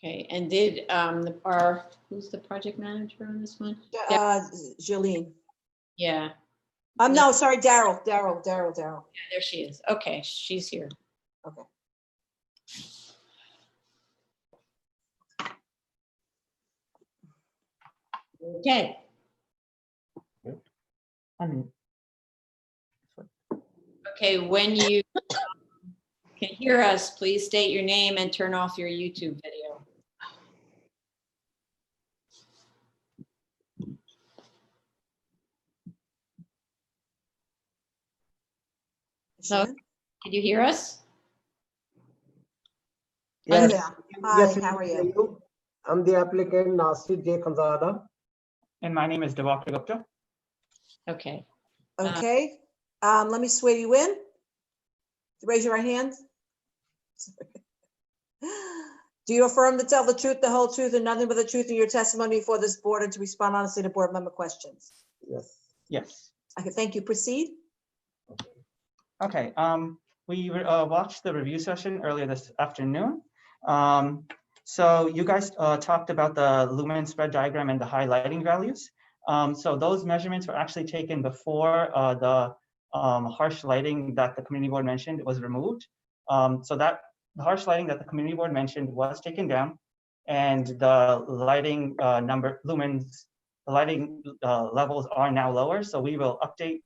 Okay, and who's the project manager on this one? Jolene. Yeah, No, sorry, Daryl. there she is. Okay, she's here. Okay. Okay. Okay, when you can hear us, please state your name and turn off your YouTube video. So, can you hear us? Hi Yes. there. Hi, Yes, how are you? I'm the applicant, Nasir J. Khanzada. And my name is Devakar Gupta. Okay. Okay, let me swear you in. Raise your right hand. Do you affirm to tell the truth, the whole truth, and nothing but the truth in your testimony before this board and to respond honestly to board member questions? Yes. Yes. Okay, thank you. Proceed. Okay. We watched the review session earlier this afternoon. So you guys talked about the lumen spread diagram and the high lighting values. So those measurements were actually taken before the harsh lighting that the community board mentioned was removed. So that the harsh lighting that the community board mentioned was taken down, and the lighting lumens, the lighting levels are now lower. So we will update,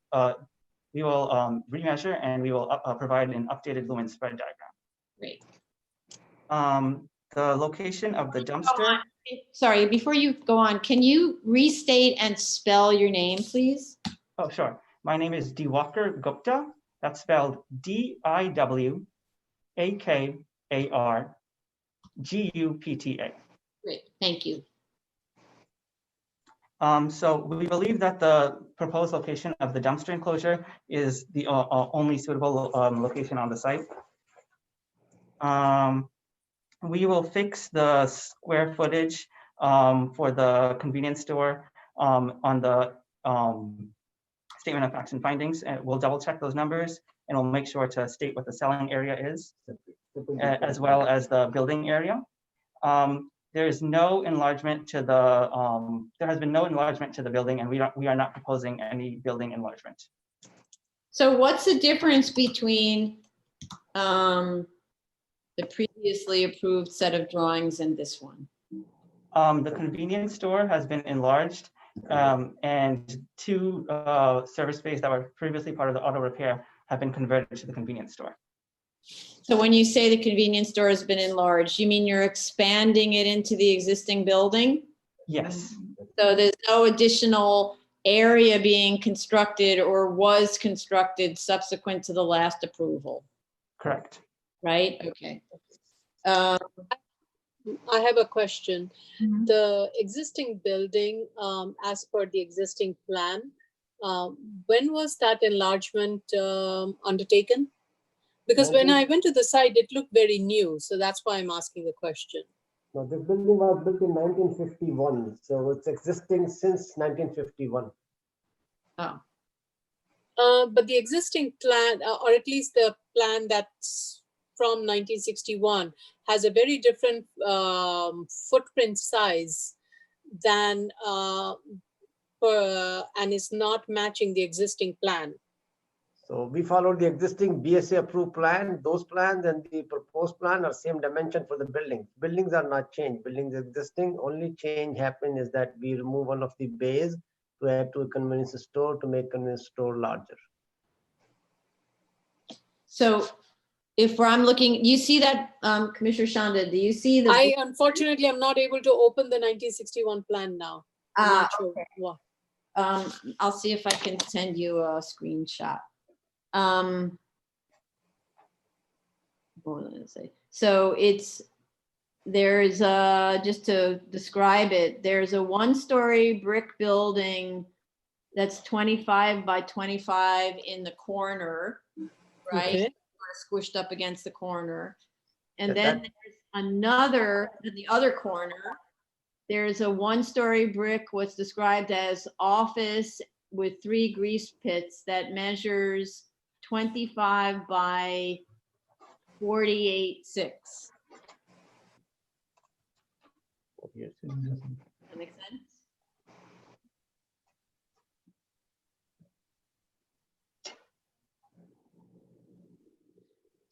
we will remeasure, and we will provide an updated lumen spread diagram. Great. The location of the dumpster. Sorry, before you go on, can you restate and spell your name, please? Oh, sure. My name is Devakar Gupta. That's spelled DIWAKARGUPTA. Great, thank you. So we believe that the proposed location of the dumpster enclosure is the only suitable location on the site. We will fix the square footage for the convenience store on the statement of facts and findings, and we'll double check those numbers, and we'll make sure to state what the selling area is, as well as the building area. There is no enlargement to the, there has been no enlargement to the building, and we are not proposing any building enlargement. So what's the difference between the previously approved set of drawings and this one? The convenience store has been enlarged, and two service bays that were previously part of the auto repair have been converted to the convenience store. So when you say the convenience store has been enlarged, you mean you're expanding it into the existing building? Yes. So there's no additional area being constructed or was constructed subsequent to the last approval, Correct. right? Okay. I have a question. The existing building, as per the existing plan, when was that enlargement undertaken? Because when I went to the site, it looked very new. So that's why I'm asking the question. No, this building was built in 1951, so it's existing since 1951. Oh. But the existing plan, or at least the plan that's from 1961, has a very different footprint size than and is not matching the existing plan. So we followed the existing BSA approved plan. Those plans and the proposed plan are same dimension for the building. Buildings are not changed. Buildings existing. Only change happened is that we remove one of the bays to add to a convenience store to make convenience store larger. So if I'm looking, you see that, Commissioner Shanda, do you see the? I unfortunately am not able to open the 1961 plan now. I'm not sure Okay. what. I'll see if I can send you a screenshot. What was I gonna say? So there's just to describe it, there's a one-story brick building that's 25 by 25 in the corner, right? Okay. Squished up against the corner. And then there's another in the other corner. There's a one-story brick, what's described as office with 3 grease pits that measures 25 by 48.6. Does that make sense?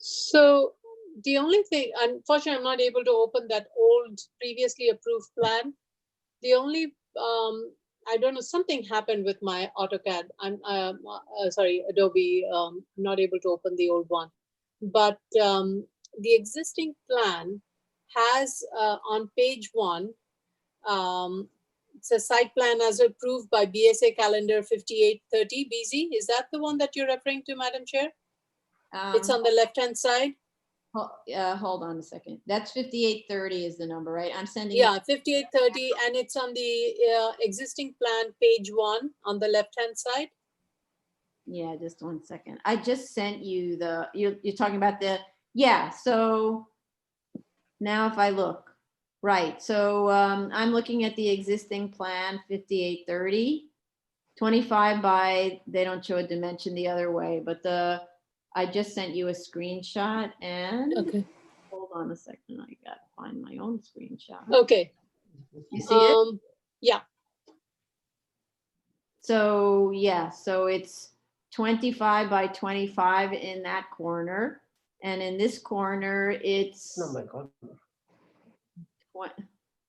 So the only thing, unfortunately, I'm not able to open that old previously approved plan. The only I don't know, something happened with my AutoCAD. I'm sorry, Adobe, not able to open the old one. But the existing plan has on page 1, it says site plan as approved by BSA calendar 5830 BZ. Is that the one that you're referring to, Madam Chair? It's on the left-hand side. Hold on a second. That's 5830 is the number, right? I'm sending. Yeah, 5830, and it's on the existing plan, page 1 on the left-hand side. Yeah, just 1 second. I just sent you the, you're talking about the, yeah, so now if I look, right, so I'm looking at the existing plan, 5830, 25 by, they don't show a dimension the other way, but I just sent you a screenshot and Okay. hold on a second, I gotta find my own screenshot. Okay. You see it? Yeah. So yeah, so it's 25 by 25 in that corner. And in this corner, it's, Oh my God.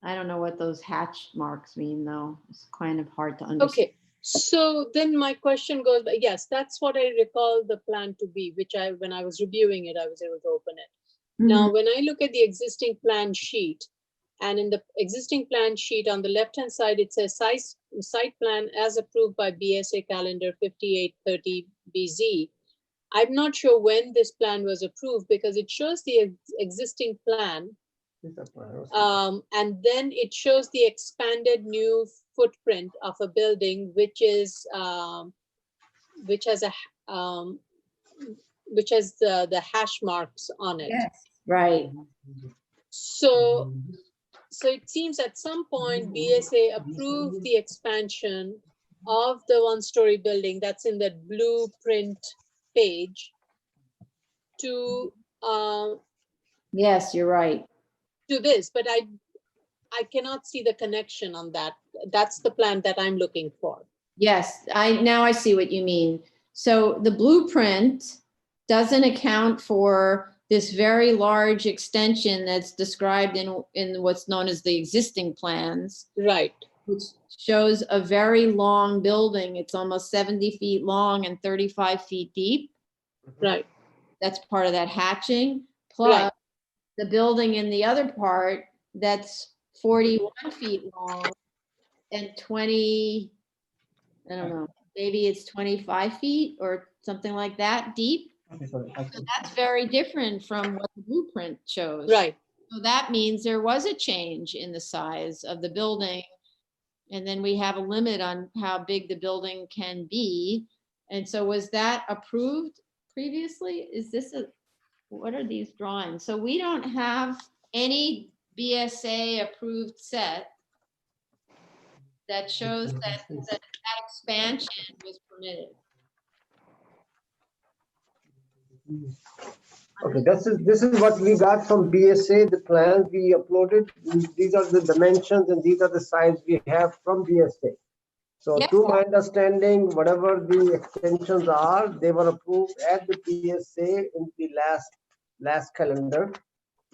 I don't know what those hatch marks mean though. It's kind of hard to understand. Okay. So then my question goes, yes, that's what I recall the plan to be, which when I was reviewing it, I was able to open it. Now, when I look at the existing plan sheet, and in the existing plan sheet on the left-hand side, it says site plan as approved by BSA calendar 5830 BZ. I'm not sure when this plan was approved because it shows the existing plan. And then it shows the expanded new footprint of a building, which has the hash marks on it. Yes, right. So it seems at some point BSA approved the expansion of the one-story building that's in that blueprint page to Yes, you're right. to this, but I cannot see the connection on that. That's the plan that I'm looking for. Yes, now I see what you mean. So the blueprint doesn't account for this very large extension that's described in what's known as the existing plans. Right. Which shows a very long building. It's almost 70 feet long and 35 feet deep. Right. That's part of that hatching. Plus the building in the other part that's 41 feet long and 20, I don't know, maybe it's 25 feet or something like that deep. So that's very different from what the blueprint shows. Right. So that means there was a change in the size of the building. And then we have a limit on how big the building can be. And so was that approved previously? Is this what are these drawings? So we don't have any BSA approved set that shows that expansion was permitted. Okay, this is what we got from BSA, the plans we uploaded. These are the dimensions and these are the size we have from BSA. So to my understanding, whatever the extensions are, they were approved at the BSA in the last calendar.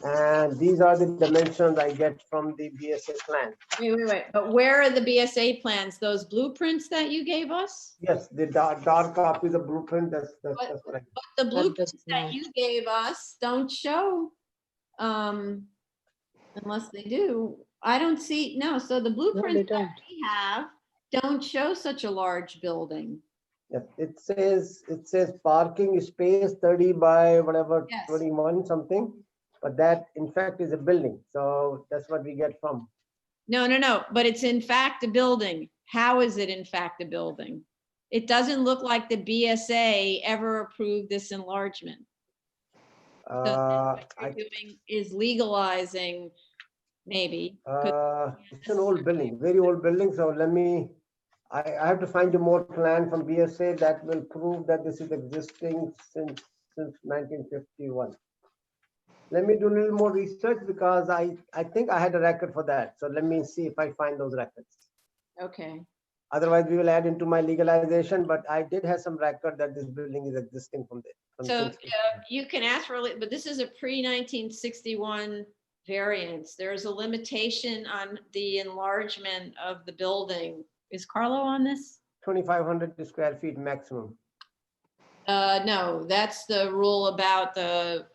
And these are the dimensions I get from the BSA plan. Wait. But where are the BSA plans? Those blueprints that you gave us? Yes, the dark copies of blueprint, that's correct. But the blueprints that you gave us don't show, unless they do. I don't see, no, so the blueprints that we have don't show such a large building. Yes, it says parking space 30 by whatever, 21 something. But that in fact is a building. So that's what we get from. No, but it's in fact a building. How is it in fact a building? It doesn't look like the BSA ever approved this enlargement. So what you're doing is legalizing, maybe. It's an old building, very old building. So I have to find a more plan from BSA that will prove that this is existing since 1951. Let me do a little more research because I think I had a record for that. So let me see if I find those records. Okay. Otherwise, we will add into my legalization, but I did have some record that this building is existing from there. So you can ask for, but this is a pre-1961 variance. There's a limitation on the enlargement of the building Is Carlo on this? 2,500 square feet maximum. No, that's the rule about the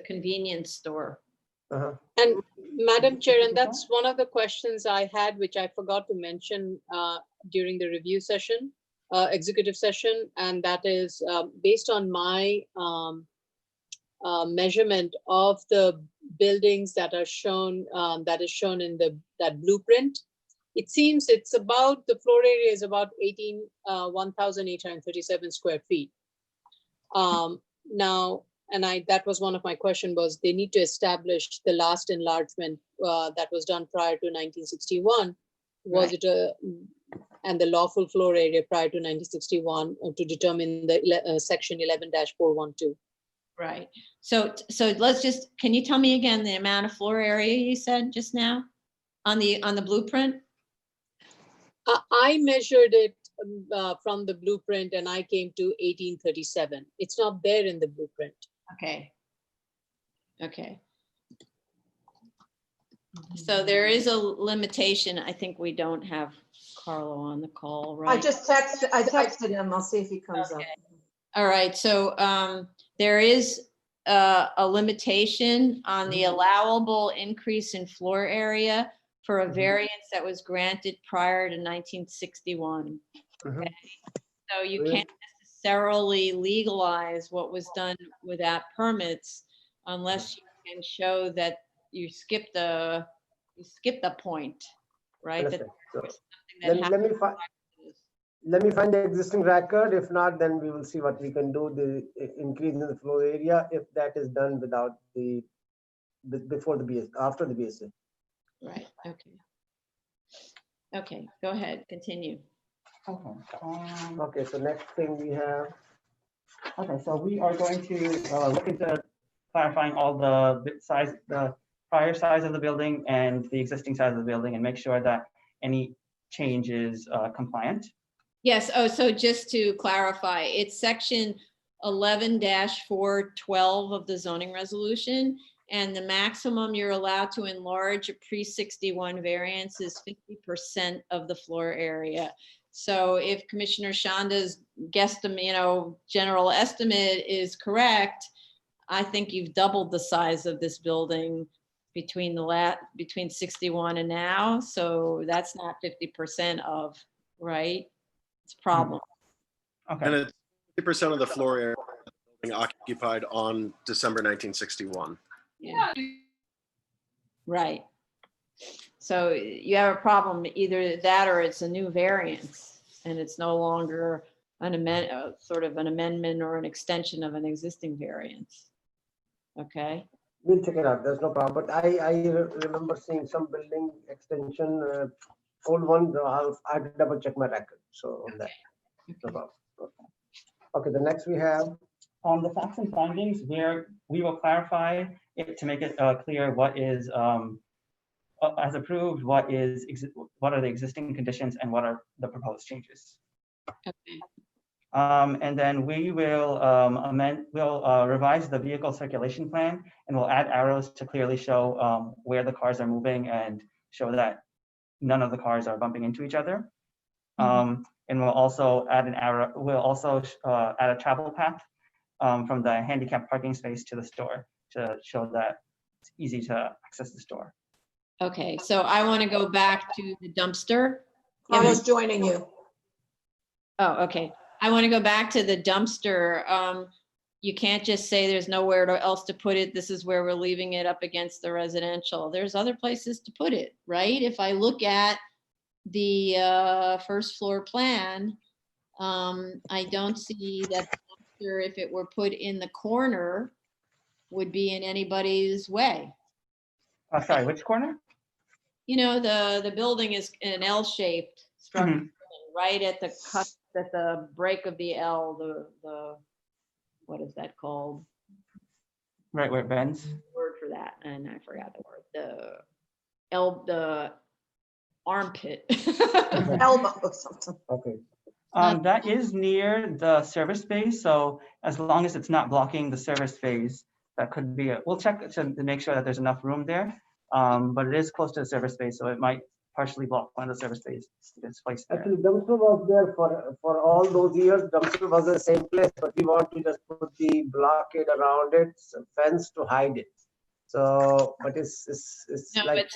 convenience store. Uh-huh. And Madam Chair, and that's one of the questions I had, which I forgot to mention during the review session, executive session, and that is based on my measurement of the buildings that are shown, that is shown in that blueprint. It seems it's about, the floor area is about 1,837 square feet. Now, and that was one of my question was they need to establish the last enlargement that was done prior to 1961. Was Right. it and the lawful floor area prior to 1961 to determine the section 11-412. Right. So let's just, can you tell me again the amount of floor area you said just now on the blueprint? I measured it from the blueprint and I came to 1837. It's not there in the blueprint. Okay. Okay. So there is a limitation. I think we don't have Carlo on the call, right? I texted him. I'll see if he comes up. Okay. All right, so there is a limitation on the allowable increase in floor area for a variance that was granted prior to 1961. Okay, so you can't necessarily legalize what was done without permits unless you can show that you skipped a point, right? That So, there was something that happened. let me find the existing record. If not, then we will see what we can do, the increase in the floor area, if that is done without before the BS, after the BSA. Right, okay. Okay, go ahead, continue. Okay. Okay, so next thing we have, Okay, so we are going to look into clarifying all the prior size of the building and the existing size of the building and make sure that any change is compliant. Yes, oh, so just to clarify, it's section 11-412 of the zoning resolution, and the maximum you're allowed to enlarge a pre-61 variance is 50% of the floor area. So if Commissioner Shanda's guesstimate, general estimate is correct, I think you've doubled the size of this building between 61 and now. So that's not 50% of, right? It's a problem. Okay. And it's 50% of the floor area being occupied on December 1961. Yeah. Right. So you have a problem, either that or it's a new variance and it's no longer an sort of an amendment or an extension of an existing variance. Okay. we'll check it out. There's no problem. But I remember seeing some building extension, old one. I'll double check my record. So on that, no problem. Okay, the next we have. On the facts and findings, we will clarify it to make it clear what is as approved, what are the existing conditions, and what are the proposed changes. Okay. And then we will we'll revise the vehicle circulation plan, and we'll add arrows to clearly show where the cars are moving and show that none of the cars are bumping into each other. And we'll also add an arrow. We'll also add a travel path from the handicap parking space to the store to show that it's easy to access the store. Okay, so I want to go back to the dumpster. Carlos joining you. Oh, okay. I want to go back to the dumpster. You can't just say there's nowhere else to put it. This is where we're leaving it up against the residential. There's other places to put it, right? If I look at the first floor plan, I don't see that the dumpster, if it were put in the corner, would be in anybody's way. Sorry, which corner? You know, the building is an L-shaped structure, right at the cusp, at the break of the L, the what is that called? Right where it bends. Word for that, and I forgot the word. The armpit. Elbow or something. Okay. That is near the service space, so as long as it's not blocking the service phase, that could be we'll check to make sure that there's enough room there. But it is close to the service space, so it might partially blocked by the service station that's placed there. Actually, dumpster was there for all those years. Dumpster was the same place, but we want to just put the blockade around it, fence to hide it. So, but it's No, like. but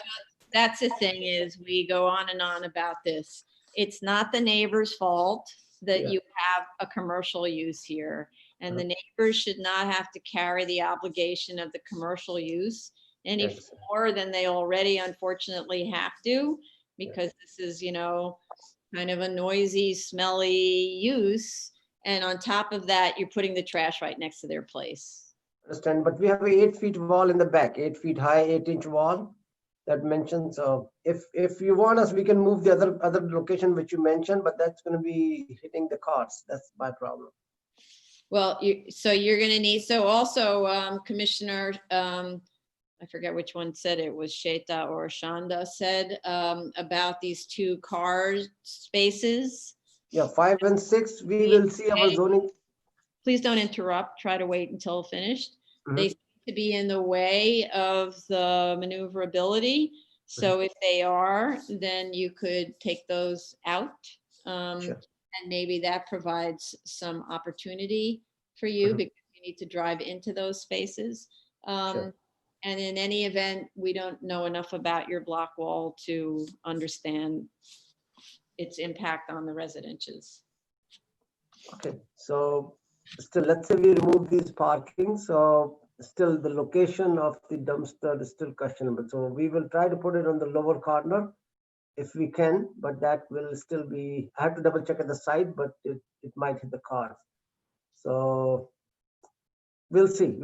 that's the thing is we go on and on about this. It's not the neighbor's fault that Yeah. you have a commercial use here. And the neighbors should not have to carry the obligation of the commercial use any Yes. more than they already unfortunately have to, because this is, kind of a noisy, smelly use. And on top of that, you're putting the trash right next to their place. Understand, but we have a 8 feet wall in the back, 8 feet high, 8-inch wall that mentioned. So if you want us, we can move the other location which you mentioned, but that's going to be hitting the cars. That's my problem. Well, so you're going to need, so also Commissioner, I forget which one said it was Sheta or Shanda said about these 2 car spaces. Yeah, 5 and 6, we will see our zoning. Please don't interrupt. Try to wait until finished. They seem to be in the way of the maneuverability. So if they are, then you could take those out. Sure. And maybe that provides some opportunity for you because you need to drive into those spaces. Sure. And in any event, we don't know enough about your block wall to understand its impact on the residentials. Okay, so still, let's say we remove these parking, so still the location of the dumpster is still questionable. So we will try to put it on the lower corner if we can, but that will still be, I have to double check at the site, but it might hit the cars. So we'll see.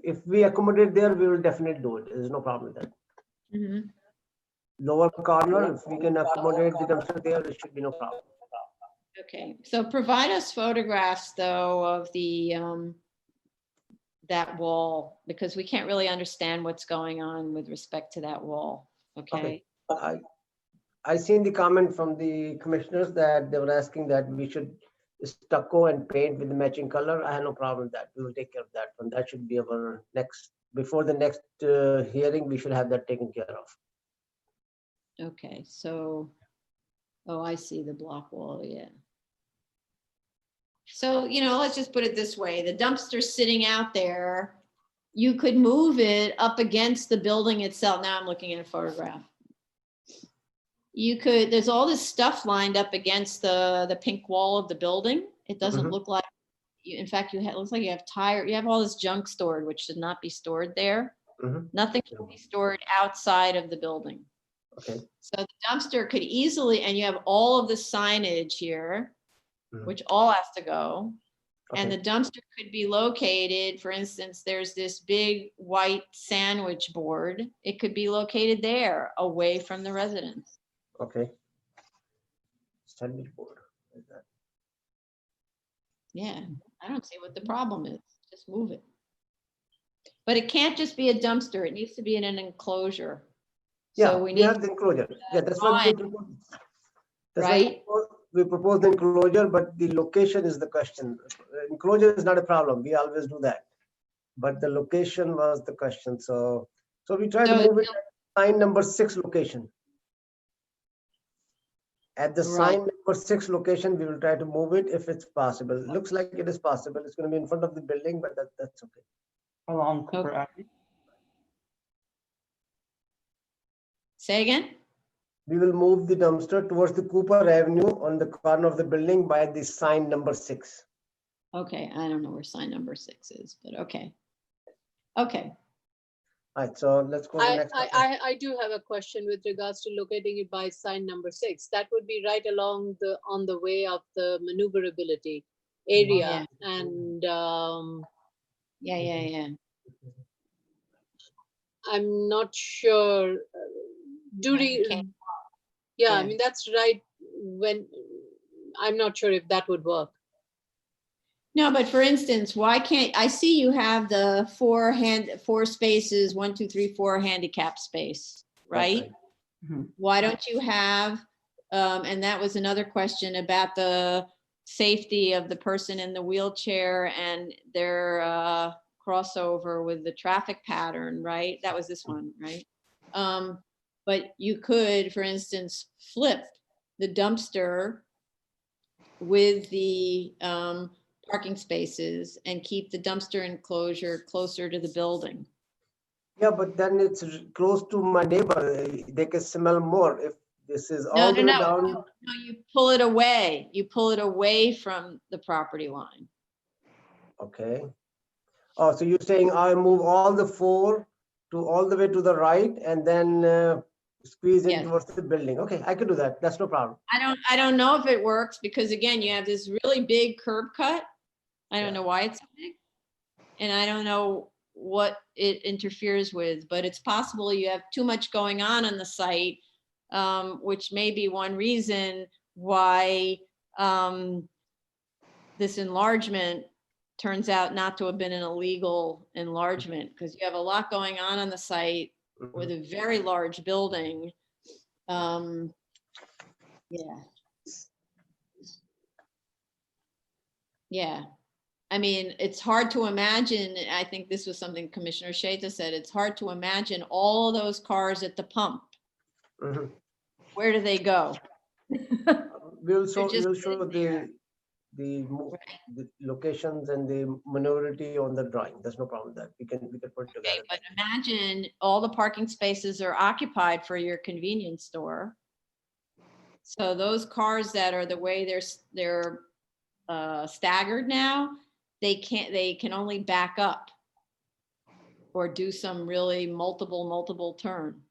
If we accommodate there, we will definitely do it. There's no problem with that. Lower corner, if we can accommodate the dumpster there, there should be no problem. Okay, so provide us photographs though of the that wall, because we can't really understand what's going on with respect to that wall. Okay. I seen the comment from the commissioners that they were asking that we should stucco and paint with the matching color. I have no problem with that. We will take care of that one. That should be our next, before the next hearing, we should have that taken care of. Okay, so, oh, I see the block wall, yeah. So, let's just put it this way. The dumpster's sitting out there. You could move it up against the building itself. Now I'm looking at a photograph. There's all this stuff lined up against the pink wall of the building. It doesn't look like, in fact, it looks like you have all this junk stored, which should not be stored there. Nothing should be stored outside of the building. Okay. So the dumpster could easily, and you have all of the signage here, which all has to go. And the dumpster could be located, for instance, there's this big white sandwich board. It could be located there, away from the residents. Okay. Sandwich board. Like that. Yeah, I don't see what the problem is. Just move it. But it can't just be a dumpster. It needs to be in an enclosure. Yeah, So we need have the enclosure. Yeah, that's what we propose. Right. We propose the enclosure, but the location is the question. Enclosure is not a problem. We always do that. But the location was the question. So we try to move it at sign number 6 location. At the sign number 6 location, we will try to move it if it's possible. It looks like it is possible. It's going to be in front of the building, but that's okay. Along Cooper Avenue. Say again? We will move the dumpster towards the Cooper Avenue on the corner of the building by the sign number 6. Okay, I don't know where sign number 6 is, but okay. Okay. All right, so let's go to the next. I do have a question with regards to locating it by sign number 6. That would be right along on the way of the maneuverability area. And yeah. I'm not sure. I mean, that's right. When I'm not sure if that would work. No, but for instance, why can't I see you have the 4 spaces, 1, 2, 3, 4 handicap space, right? Why don't you have, and that was another question about the safety of the person in the wheelchair and their crossover with the traffic pattern, right? That was this one, right? But you could, for instance, flip the dumpster with the parking spaces and keep the dumpster enclosure closer to the building. Yeah, but then it's close to my neighbor. They can smell more if this is No, all no, the way no, down. no, you pull it away. You pull it away from the property line. Okay. Oh, so you're saying I move all the 4 to all the way to the right and then squeeze in Yes. towards the building. Okay, I can do that. That's no problem. I don't know if it works because again, you have this really big curb cut. I don't Yeah. know why it's so big. And I don't know what it interferes with, but it's possible you have too much going on the site, which may be one reason why this enlargement turns out not to have been an illegal enlargement, because you have a lot going on the site with a very large building. Yeah. Yeah. I mean, it's hard to imagine. I think this was something Commissioner Sheta said. It's hard to imagine all those cars at the pump. Mhm. Where do they go? We'll show just the locations and the minority on the drawing. There's no problem with that. We can put it Okay, together. but imagine all the parking spaces are occupied for your convenience store. So those cars that are the way they're staggered now, they can only back up or do some really multiple turn.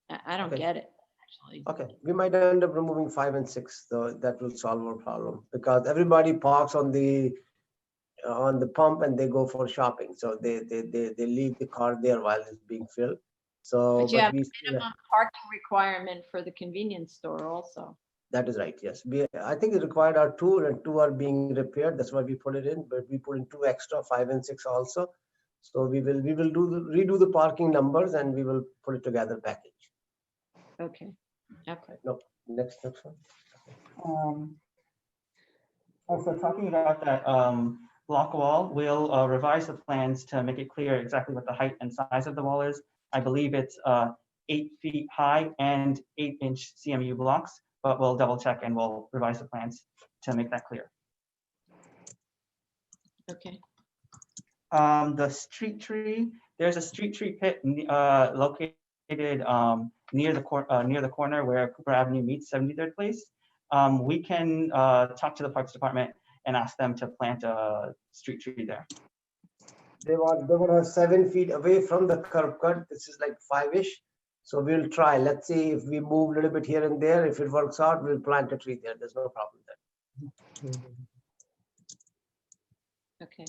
I don't Okay. get it, actually. Okay, we might end up removing 5 and 6, so that will solve our problem because everybody parks on the pump and they go for shopping. So they leave the car there while it's being filled. So But you have we a minimum parking requirement for the convenience store also. that is right. Yes, I think it required our 2 and 2 are being repaired. That's why we put it in, but we put in 2 extra, 5 and 6 also. So we will redo the parking numbers and we will put it together package. Okay. Okay. No, next one. Also talking about that block wall, we'll revise the plans to make it clear exactly what the height and size of the wall is. I believe it's 8 feet high and 8-inch CMU blocks, but we'll double check and we'll revise the plans to make that clear. Okay. The street tree, there's a street tree pit located near the corner where Cooper Avenue meets 73rd Place. We can talk to the Parks Department and ask them to plant a street tree there. They want to have 7 feet away from the curb cut. This is like 5-ish. So we'll try. Let's see if we move a little bit here and there. If it works out, we'll plant a tree there. There's no problem there. Okay.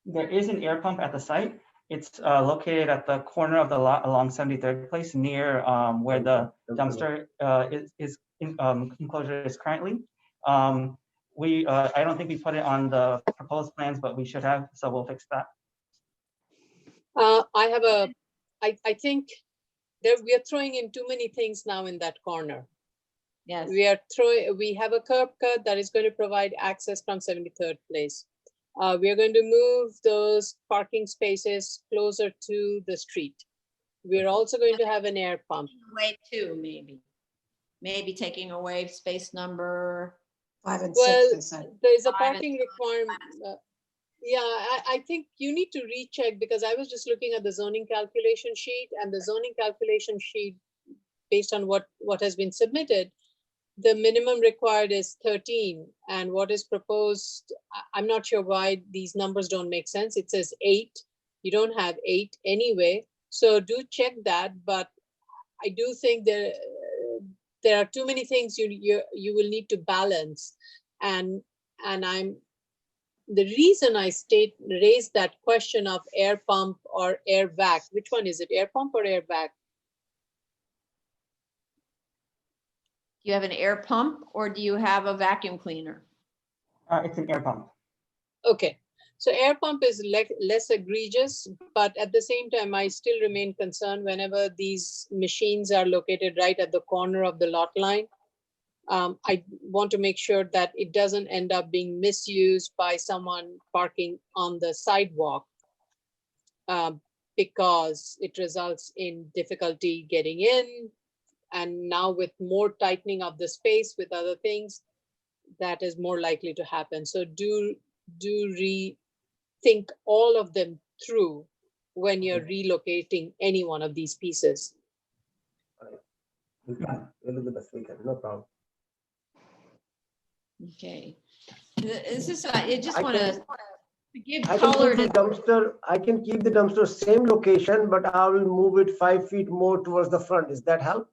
There is an air pump at the site. It's located at the corner of the lot along 73rd Place near where the dumpster enclosure is currently. I don't think we put it on the proposed plans, but we should have, so we'll fix that. I think we are throwing in too many things now in that corner. Yes. We have a curb cut that is going to provide access from 73rd Place. We are going to move those parking spaces closer to the street. We're also going to have an air pump. Way 2, maybe taking away space number 5 and 6, Well, they said. there's a 5 and parking requirement. Yeah, I think you need to recheck because I was just looking at the zoning calculation sheet, and the zoning calculation sheet, based on what has been submitted, the minimum required is 13, and what is proposed, I'm not sure why these numbers don't make sense. It says 8. You don't have 8 anyway, so do check that. But I do think there are too many things you will need to balance, and the reason I raised that question of air pump or air vac, which one is it, air pump or air vac? Do you have an air pump or do you have a vacuum cleaner? It's an air pump. Okay, so air pump is less egregious, but at the same time, I still remain concerned whenever these machines are located right at the corner of the lot line. I want to make sure that it doesn't end up being misused by someone parking on the sidewalk. because it results in difficulty getting in. And now with more tightening of the space with other things, that is more likely to happen. So do rethink all of them through when you're relocating any one of these pieces. We'll do the best we can, no problem. Okay. This is, I just want to give I can color keep to, the dumpster, I can keep the dumpster same location, but I will move it 5 feet more towards the front. Does that help?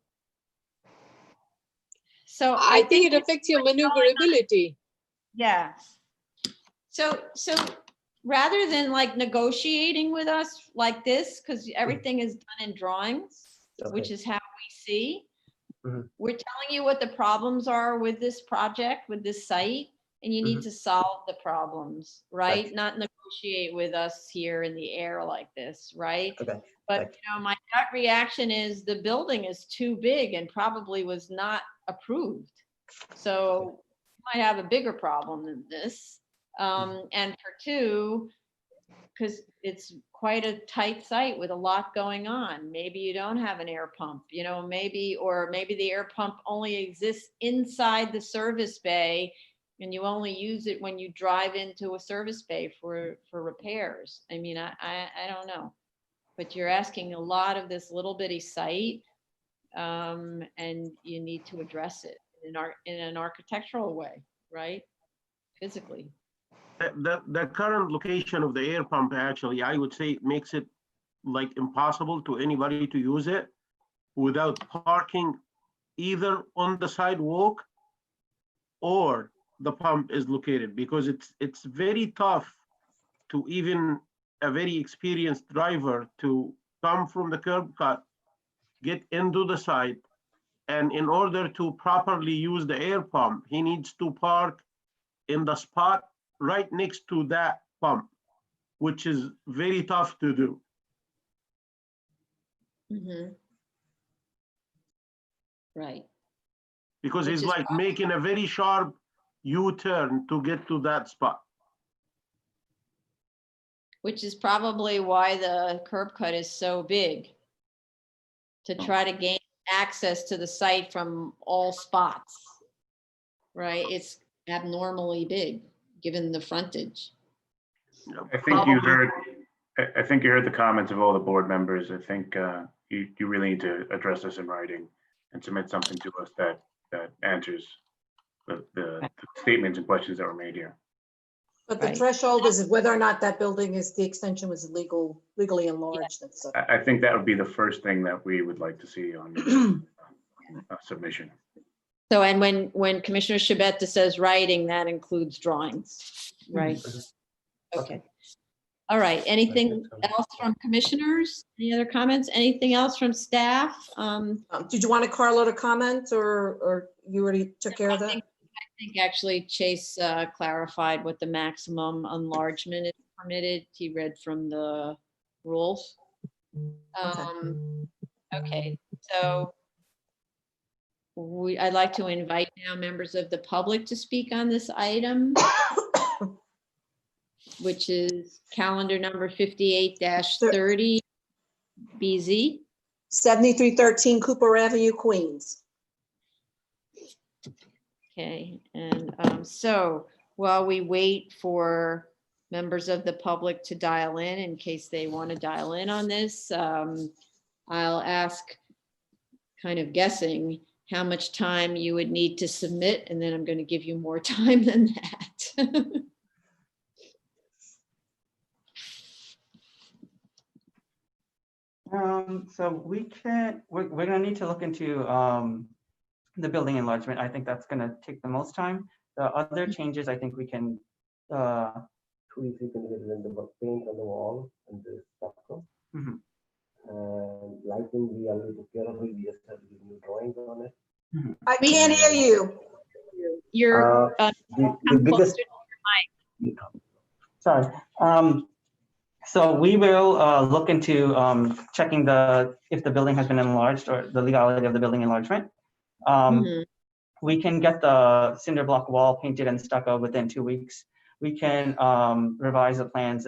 so I think it affects your maneuverability. yeah. So rather than like negotiating with us like this, because everything is done in drawings, which is how we see, we're telling you what the problems are with this project, with this site, and you need to solve the problems, right? Gotcha. Not negotiate with us here in the air like this, right? Okay. But Gotcha. you know, my gut reaction is the building is too big and probably was not approved. So you might have a bigger problem than this. And for two, because it's quite a tight site with a lot going on. Maybe you don't have an air pump, you know, maybe the air pump only exists inside the service bay and you only use it when you drive into a service bay for repairs. I mean, I don't know, but you're asking a lot of this little bitty site, and you need to address it in an architectural way, right? Physically. The current location of the air pump, actually, I would say makes it like impossible to anybody to use it without parking either on the sidewalk or the pump is located, because it's very tough to even a very experienced driver to come from the curb cut, get into the site, and in order to properly use the air pump, he needs to park in the spot right next to that pump, which is very tough to do. Right. Because Which he's is like making a very sharp U-turn to get to that spot. Which is probably why the curb cut is so big, to try to gain access to the site from all spots, right? It's abnormally big, given the frontage. I think you heard the comments of all the board members. I think you really need to address this in writing and submit something to us that answers the statements and questions that were made here. But the threshold is whether or not that building is, the extension was legally enlarged. Yeah. I think that would be the first thing that we would like to see on your submission. So, and when Commissioner Shabeta says writing, that includes drawings, right? Okay. All right. Anything else from commissioners? Any other comments? Anything else from staff? Did you want Carlo to comment, or you already took care of that? I think actually Chase clarified what the maximum enlargement is permitted. He read from the rules. Okay, so I'd like to invite now members of the public to speak on this item, which is calendar number 58-30 BZ. 7313 Cooper Avenue, Queens. Okay, and so while we wait for members of the public to dial in case they want to dial in on this, I'll ask, kind of guessing, how much time you would need to submit, and then I'm going to give you more time than that. So we're gonna need to look into the building enlargement. I think that's gonna take the most time. The other changes, I think we can. If you can get in the paint on the wall and the stucco. And lighting, we already took care of it. We just have to do new drawings on it. I can't hear you. You're the biggest. Sorry. So we will look into checking if the building has been enlarged or the legality of the building enlargement. We can get the cinder block wall painted and stucco within 2 weeks. We can revise the plans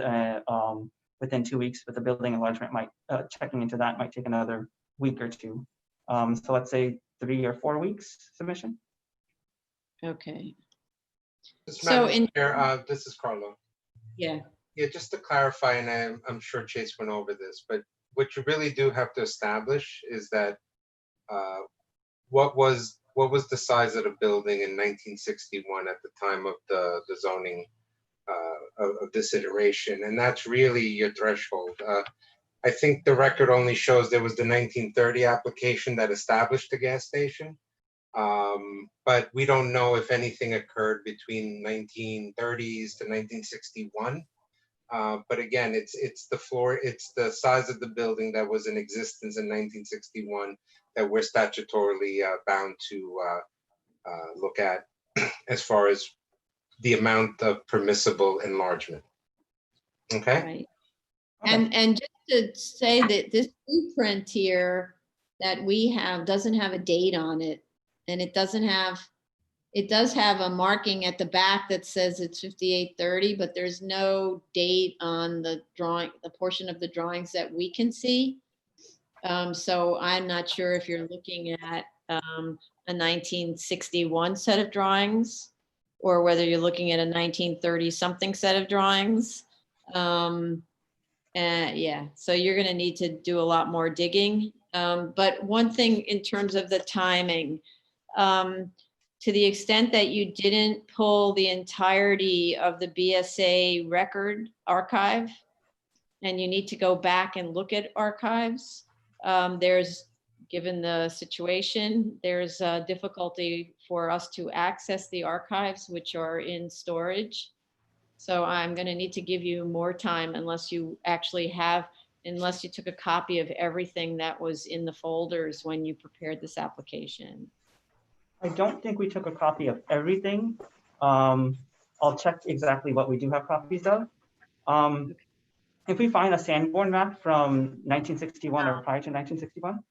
within 2 weeks, but the building enlargement might, checking into that might take another week or two. So let's say 3 or 4 weeks submission. Okay, Just So Madam in- Chair, this is Carlo. yeah. Yeah, just to clarify, and I'm sure Chase went over this, but what you really do have to establish is that what was the size of the building in 1961 at the time of the zoning of this iteration, and that's really your threshold. I think the record only shows there was the 1930 application that established the gas station, but we don't know if anything occurred between 1930s to 1961. But again, it's the floor, it's the size of the building that was in existence in 1961 that we're statutorily bound to look at as far as the amount of permissible enlargement. Okay. Right. And just to say that this blueprint here that we have doesn't have a date on it, and it does have a marking at the back that says it's 5830, but there's no date on the drawing, the portion of the drawings that we can see. So I'm not sure if you're looking at a 1961 set of drawings or whether you're looking at a 1930 something set of drawings. Yeah, so you're going to need to do a lot more digging. But one thing in terms of the timing, to the extent that you didn't pull the entirety of the BSA record archive, and you need to go back and look at archives, given the situation, there's a difficulty for us to access the archives, which are in storage. So I'm going to need to give you more time unless you took a copy of everything that was in the folders when you prepared this application. I don't think we took a copy of everything. I'll check exactly what we do have copies of. If we find a Sanborn map from 1961 or prior to 1961,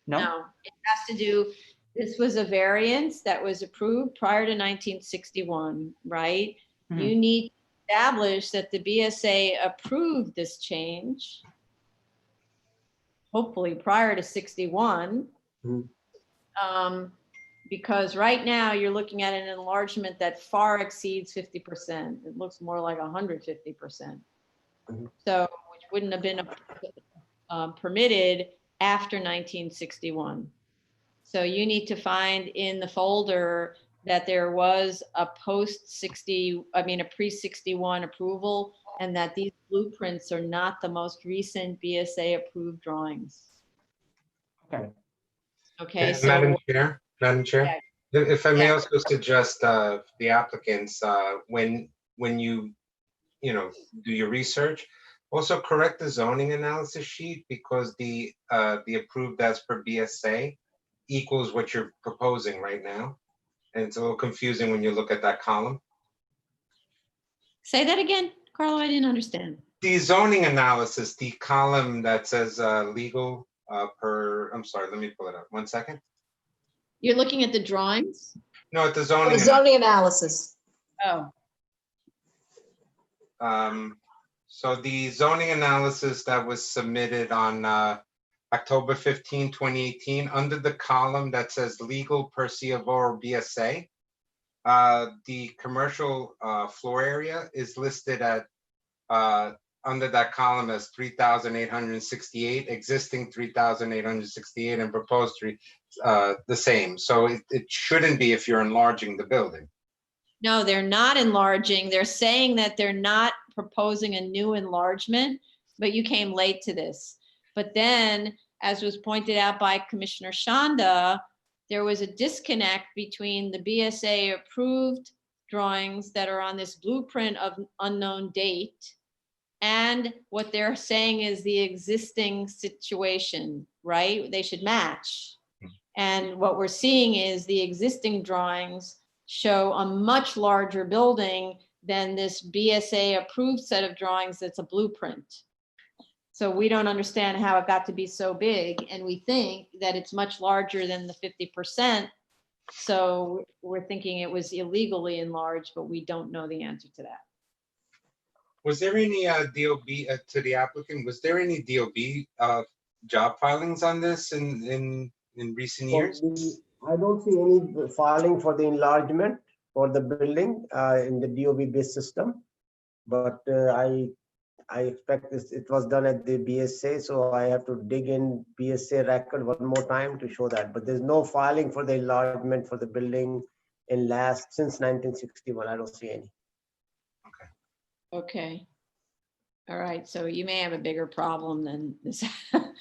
no? It has to do, this was a variance that was approved prior to 1961, right? Mhm. You need to establish that the BSA approved this change, hopefully prior to 61. Because right now you're looking at an enlargement that far exceeds 50%. It looks more like 150%. So, which wouldn't have been permitted after 1961. So you need to find in the folder that there was a pre-61 approval, and that these blueprints are not the most recent BSA approved drawings. Okay. Okay, so Madam Chair, if I may also suggest the applicants, when you do your research, also correct the zoning analysis sheet, because the approved as per BSA equals what you're proposing right now. And it's a little confusing when you look at that column. Say that again, Carlo, I didn't understand. The zoning analysis, the column that says legal I'm sorry, let me pull it up. 1 second. You're looking at the drawings? No, at the zoning. The zoning analysis. Oh. So the zoning analysis that was submitted on October 15, 2018, under the column that says legal per C of O or BSA, the commercial floor area is listed at under that column as 3,868, existing 3,868, and proposed the same. So it shouldn't be if you're enlarging the building. No, they're not enlarging. They're saying that they're not proposing a new enlargement, but you came late to this. But then, as was pointed out by Commissioner Shanda, there was a disconnect between the BSA approved drawings that are on this blueprint of unknown date and what they're saying is the existing situation, right? They should match. And what we're seeing is the existing drawings show a much larger building than this BSA approved set of drawings that's a blueprint. So we don't understand how it got to be so big, and we think that it's much larger than the 50%. So we're thinking it was illegally enlarged, but we don't know the answer to that. Was there any DOB to the applicant? Was there any DOB job filings on this in recent years? I don't see any filing for the enlargement for the building in the DOB-based system, but I expect it was done at the BSA, so I have to dig in BSA record one more time to show that. But there's no filing for the enlargement for the building since 1961. I don't see any. Okay. All right, so you may have a bigger problem than this. We'll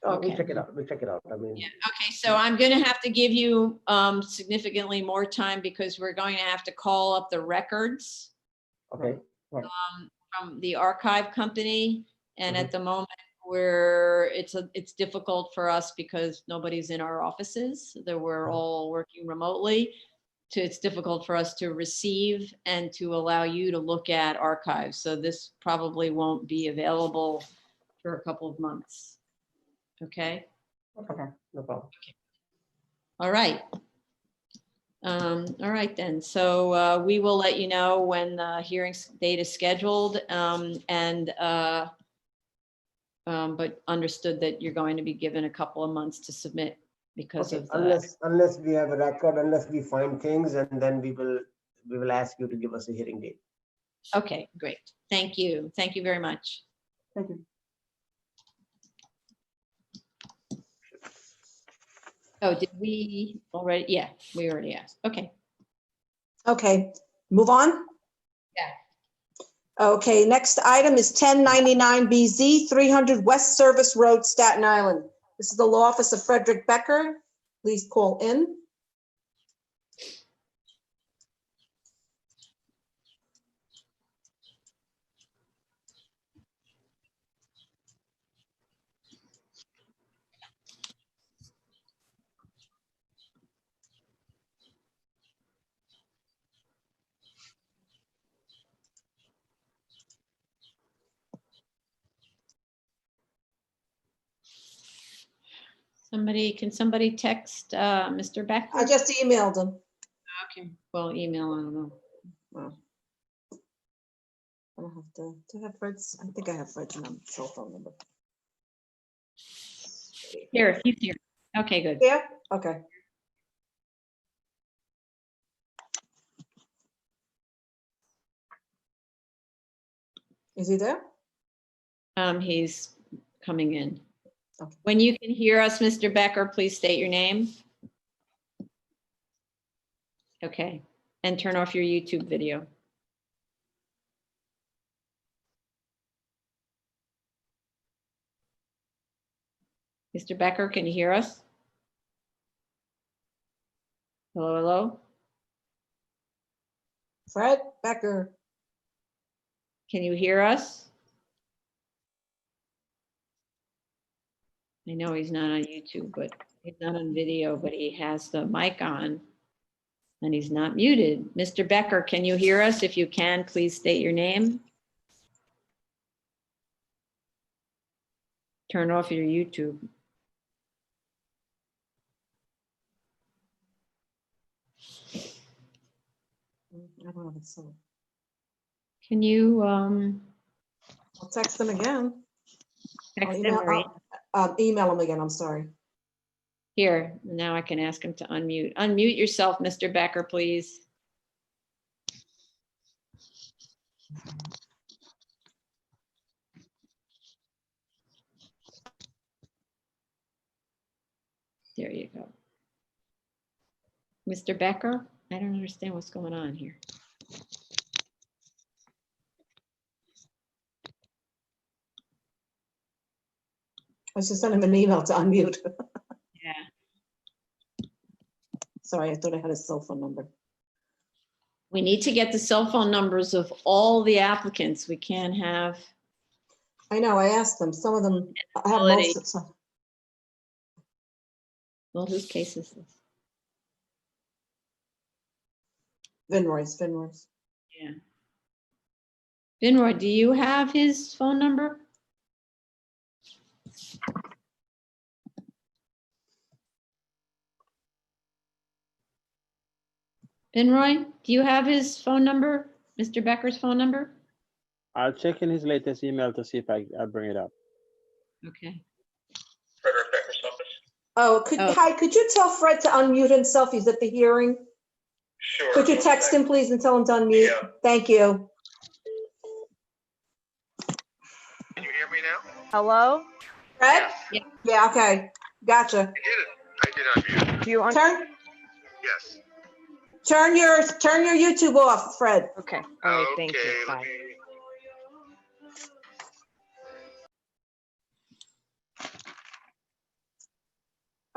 Okay. check it out. We'll check it out. I mean, Yeah, okay, so I'm gonna have to give you significantly more time because we're going to have to call up the records okay. from the archive company. And Mhm. at the moment it's difficult for us because nobody's in our offices, that we're all working remotely. It's difficult for us to receive and to allow you to look at archives. So this probably won't be available for a couple of months. Okay? Okay, no problem. All right. All right then. So we will let you know when the hearing date is scheduled, but understood that you're going to be given a couple of months to submit because Okay, of the. unless we have a record, unless we find things, and then we will ask you to give us a hearing date. Okay, great. Thank you. Thank you very much. Thank you. Oh, did we already? Yeah, we already asked. Okay. Okay, move on. Yeah. Okay, next item is 1099BZ, 300 West Service Road, Staten Island. This is the law office of Frederick Becker. Please call in. Can somebody text Mr. Becker? I just emailed him. Okay, well, email, I don't know. Well, I don't have to, do I have Fred's? I think I have Fred's cell phone number. Here, he's here. Okay, good. Yeah, okay. Is he there? He's coming in. Okay. When you can hear us, Mr. Becker, please state your name. Okay, and turn off your YouTube video. Mr. Becker, can you hear us? Hello, hello? Fred Becker. Can you hear us? I know he's not on YouTube, but he's not on video, but he has the mic on and he's not muted. Mr. Becker, can you hear us? If you can, please state your name. Turn off your YouTube. I don't have it, so Can you I'll text him again. text him Email, or email him again, I'm sorry. here? Now I can ask him to unmute. Unmute yourself, Mr. Becker, please. There you go. Mr. Becker, I don't understand what's going on here. I just sent him an email to unmute. Yeah. Sorry, I thought I had his cell phone number. We need to get the cell phone numbers of all the applicants. We can't have. I know, I asked them, some of them, I have most of some. Well, whose case is this? Vinroy's. Yeah. Vinroy, do you have his phone number? Vinroy, do you have his phone number? Mr. Becker's phone number? I'll check in his latest email to see if I bring it up. Okay. Oh, Oh. hi, could you tell Fred to unmute himself? He's at the hearing. Sure. Could you text him, please, and tell him to unmute? Yeah. Thank you. Can you hear me now? Hello? Fred? Yeah. Yeah, okay. Gotcha. I did unmute. Do you want? Yes. Turn your YouTube off, Fred. Okay. All right. Thank you. Okay, let Bye. me.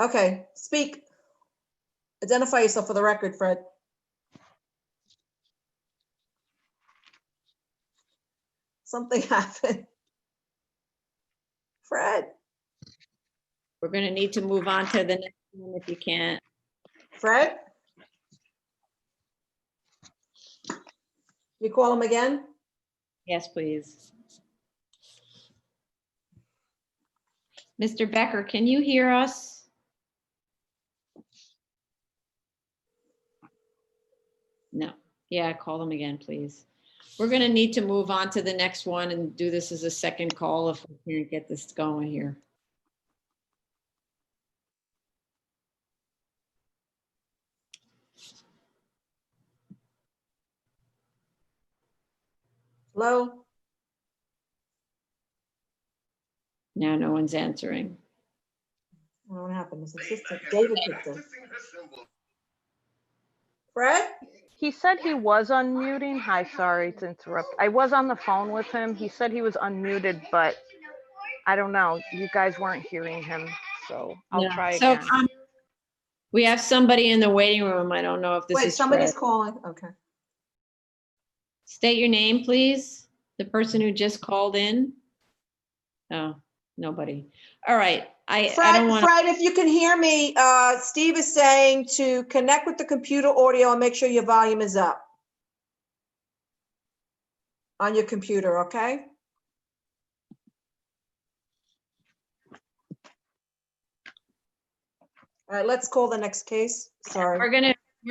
Okay, speak. Identify yourself for the record, Fred. Something happened. Fred, We're going to need to move on to the next one if you can't. Fred? You call him again? Yes, please. Mr. Becker, can you hear us? No. Yeah, call him again, please. We're going to need to move on to the next one and do this as a second call if we can't get this going here. Hello? Now no one's answering. I don't know what happened. His assistant, David picked him. Fred? He said he was unmuting. Hi, sorry to interrupt. I was on the phone with him. He said he was unmuted, but I don't know. You guys weren't hearing him, so I'll try So again. we have somebody in the waiting room. I don't know if this Wait, is somebody's Fred. calling. Okay. State your name, please. The person who just called in. Oh, nobody. All right. I don't want to. Fred, if you can hear me, Steve is saying to connect with the computer audio and make sure your volume is up on your computer, okay? All right, let's call the next case. Sorry. We're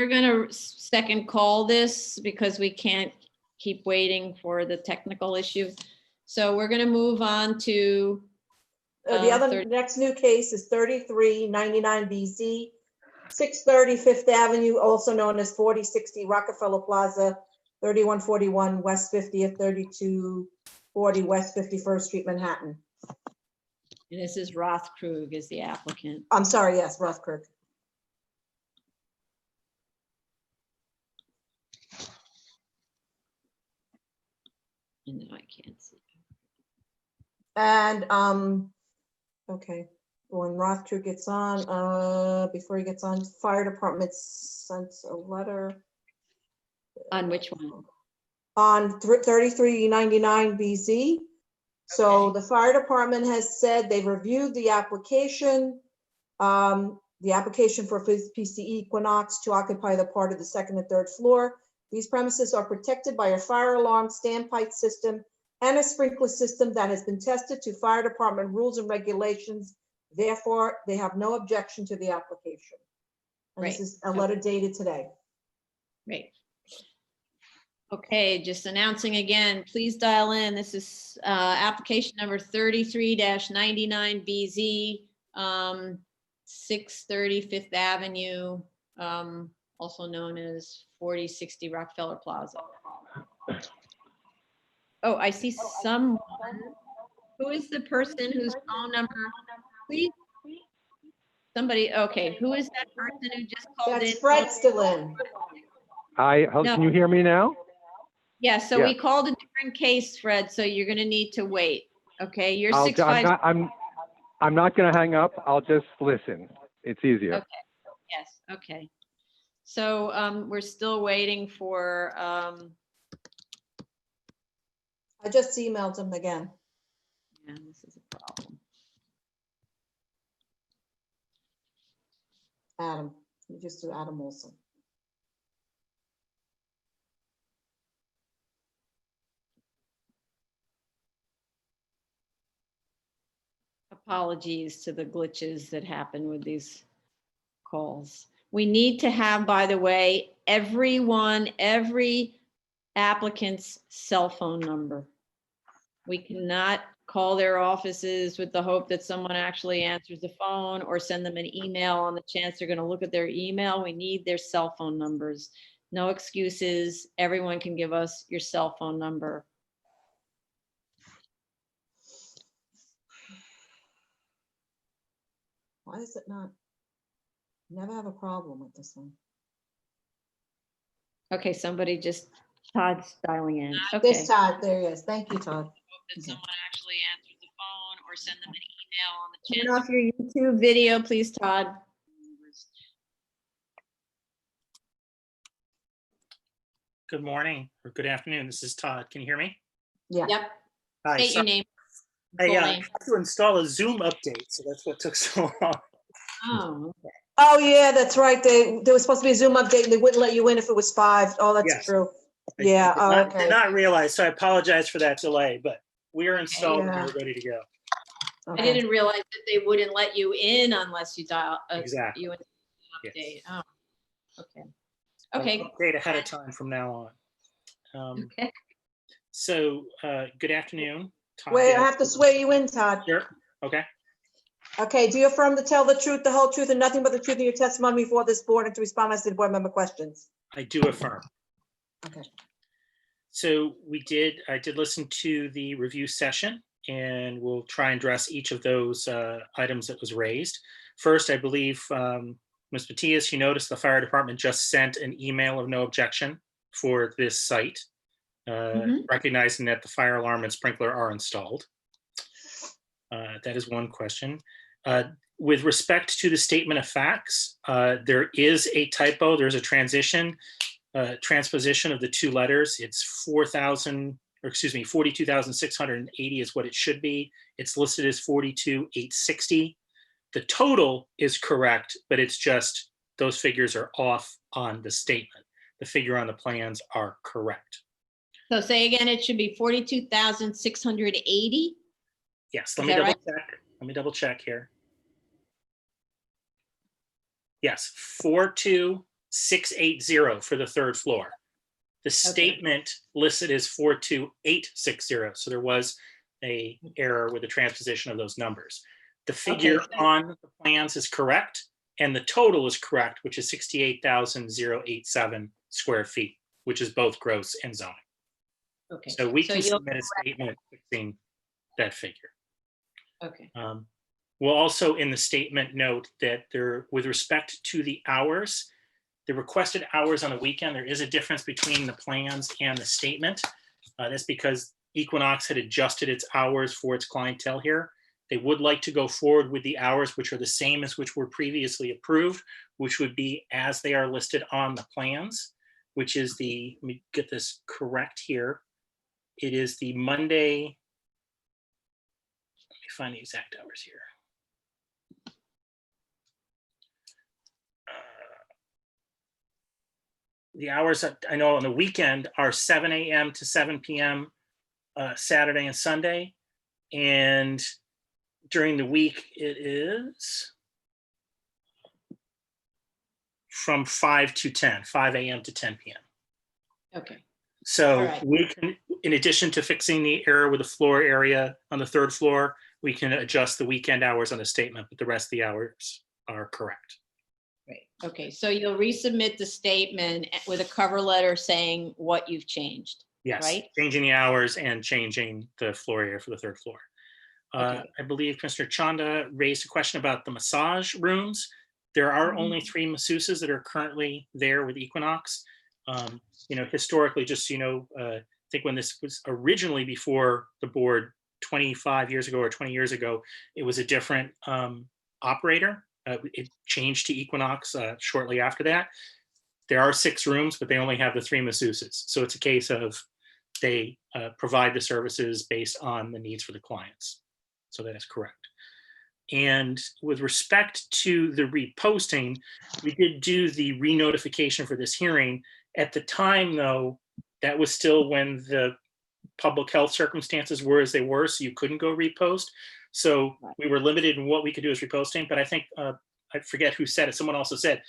gonna second call this because we can't keep waiting for the technical issue. So we're gonna move on to The other next new case is 3399 BZ, 630 Fifth Avenue, also known as 4060 Rockefeller Plaza, 3141 West 50th, 3240 West 51st Street, Manhattan. And this is Rothkrug is the applicant. I'm sorry, yes, Rothkrug. And now I can't see. And, okay, when Rothkrug gets on, before he gets on, fire department sent a letter. On which one? On 3399 BZ. So the fire department has said they've reviewed the application for PC Equinox to occupy the part of the second and third floor. These premises are protected by a fire alarm, standpipe system, and a sprinkler system that has been tested to fire department rules and regulations. Therefore, they have no objection to the application. And this is a letter dated today. Great. Okay, just announcing again, please dial in. This is application number 33-99BZ, 630 Fifth Avenue, also known as 4060 Rockefeller Plaza. Oh, I see someone. Who is the person whose phone number? Please. Somebody, okay, who is that person who just called in? That's Fred still in. Hi, No. can you hear me now? Yeah, so Yeah. we called a different case, Fred, so you're gonna need to wait, okay? You're I'm 6'5". not going to hang up. I'll just listen. It's easier. Okay, yes, okay. So we're still waiting for, I just emailed him again. yeah, this is a problem. Adam, you just do Adam Olson. Apologies to the glitches that happen with these calls. We need to have, by the way, every applicant's cell phone number. We cannot call their offices with the hope that someone actually answers the phone or send them an email on the chance they're going to look at their email. We need their cell phone numbers. No excuses. Everyone can give us your cell phone number. Why is it not? Never have a problem with this one. Okay, somebody just, Todd's dialing in. Okay. This Todd, there he is. Thank you, Todd. That someone actually answers the phone or send them an email on the channel. Turn off your YouTube video, please, Todd. Good morning or good afternoon. This is Todd. Can you hear me? Yeah. Yep. Hi. State your name. I full had name. to install a Zoom update, so that's what took so long. Oh, okay. Oh, yeah, that's right. There was supposed to be a Zoom update and they wouldn't let you in if it was 5. Oh, that's Yes. true. I Yeah, did oh, not, okay. did not realize, so I apologize for that delay, but we are installed Yeah. and we're ready to go. I Okay. didn't realize that they wouldn't let you in unless you dial. Exactly. You Yes. update. Oh, okay. I'll Okay. update ahead of time from now on. Okay. So, good afternoon. Todd Wait, I Gale. have to swear you in, Todd. Sure. Okay. Okay, do you affirm to tell the truth, the whole truth, and nothing but the truth in your testimony before this board and to respond as to board member questions? I do affirm. Okay. So I did listen to the review session and we'll try and address each of those items that was raised. First, I believe, Ms. Matias, you noticed the fire department just sent an email of no objection for this site, recognizing that the fire alarm and sprinkler are installed. That is one question. With respect to the statement of facts, there is a typo. There's a transposition of the two letters. It's 42,680 is what it should be. It's listed as 42,860. The total is correct, but it's just those figures are off on the statement. The figure on the plans are correct. So say again, it should be 42,680. Yes, let me double check. Let me double check here. Yes, 42,680 for the third floor. The statement listed as 42,860. So there was a error with the transposition of those numbers. The figure on the plans is correct, and the total is correct, which is 68,087 square feet, which is both gross and zoning. Okay. So we can submit a statement fixing that figure. Okay. We'll also in the statement note that there, with respect to the hours, the requested hours on the weekend, there is a difference between the plans and the statement. That's because Equinox had adjusted its hours for its clientele here. They would like to go forward with the hours, which are the same as which were previously approved, which would be as they are listed on the plans, which is the, let me get this correct here. It is the Monday, let me find the exact hours here. The hours that I know on the weekend are 7 a.m. to 7 p.m. Saturday and Sunday. And during the week, it is from 5 to 10, 5 a.m. to 10 p.m. Okay. So we can, in addition to fixing the error with the floor area on the third floor, we can adjust the weekend hours on the statement, but the rest of the hours are correct. Great. Okay, so you'll resubmit the statement with a cover letter saying what you've changed. Yes, right? changing the hours and changing the floor area for the third floor. I believe Commissioner Chanda raised a question about the massage rooms. There are only 3 masseuses that are currently there with Equinox. You know, historically, just so you know, I think when this was originally before the board 25 years ago or 20 years ago, it was a different operator. It changed to Equinox shortly after that. There are 6 rooms, but they only have the 3 masseuses. So it's a case of they provide the services based on the needs for the clients. So that is correct. And with respect to the reposting, we did do the re-notification for this hearing. At the time, though, that was still when the public health circumstances were as they were, so you couldn't go repost. So we were limited in what we could do as reposting, but I think, I forget who said it, someone also said,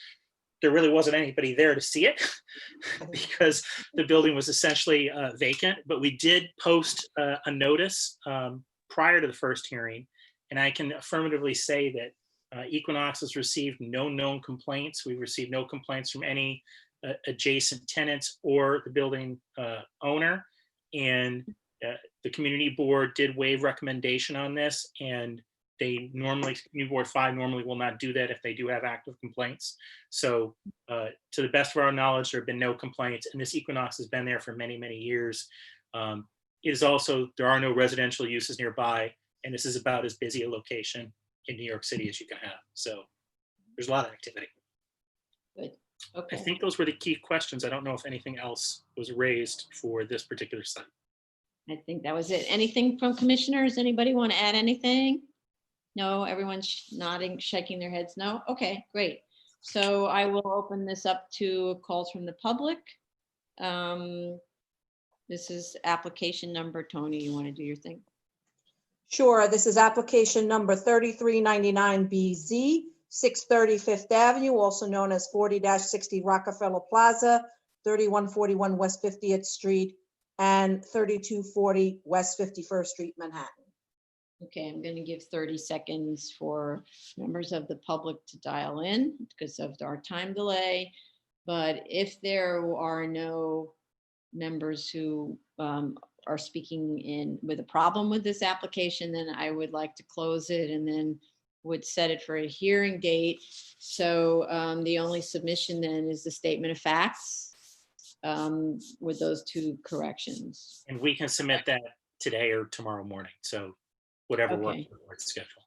there really wasn't anybody there to see it because the building was essentially vacant. But we did post a notice prior to the first hearing, and I can affirmatively say that Equinox has received no known complaints. We've received no complaints from any adjacent tenants or the building owner. And the community board did waive recommendation on this, and they normally, Community Board 5 normally will not do that if they do have active complaints. So to the best of our knowledge, there have been no complaints, and this Equinox has been there for many, many years. It is also, there are no residential uses nearby, and this is about as busy a location in New York City as you can have. So there's a lot of activity. Good. Okay. I think those were the key questions. I don't know if anything else was raised for this particular site. I think that was it. Anything from commissioners? Anybody want to add anything? No, everyone's nodding, shaking their heads. No? Okay, great. So I will open this up to calls from the public. This is application number, Tony, you want to do your thing? Sure, this is application number 3399BZ, 630 Fifth Avenue, also known as 40-60 Rockefeller Plaza, 3141 West 50th Street, and 3240 West 51st Street, Manhattan. Okay, I'm going to give 30 seconds for members of the public to dial in because of our time delay. But if there are no members who are speaking in with a problem with this application, then I would like to close it and then would set it for a hearing date. So the only submission then is the statement of facts with those two corrections. And we can submit that today or tomorrow morning. So whatever works Okay. for the board's schedule.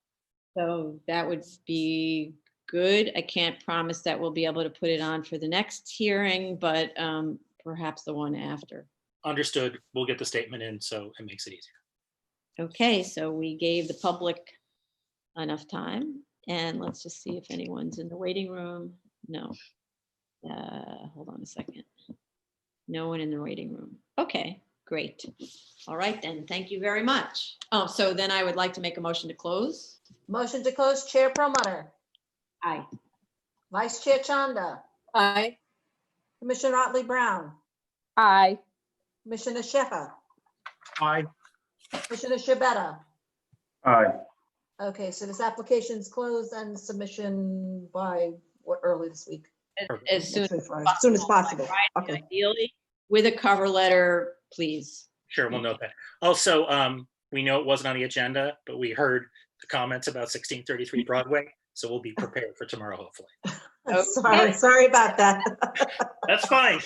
So that would be good. I can't promise that we'll be able to put it on for the next hearing, but perhaps the one after. Understood. We'll get the statement in, so it makes it easier. Okay, so we gave the public enough time, and let's just see if anyone's in the waiting room. No. Hold on a second. No one in the waiting room. Okay, great. All right then, thank you very much. Oh, so then I would like to make a motion to close. Motion to close, Chair Perlmutter. Aye. Vice Chair Chanda. Aye. Commissioner Otley Brown. Aye. Commissioner Shepherd. Aye. Commissioner Shabeta. Aye. Okay, so this application is closed and submission by what, early this week? As soon As soon as possible. Okay. Ideally, with a cover letter, please. Sure, we'll note that. Also, we know it wasn't on the agenda, but we heard the comments about 1633 Broadway, so we'll be prepared for tomorrow, hopefully. Sorry about that. That's fine.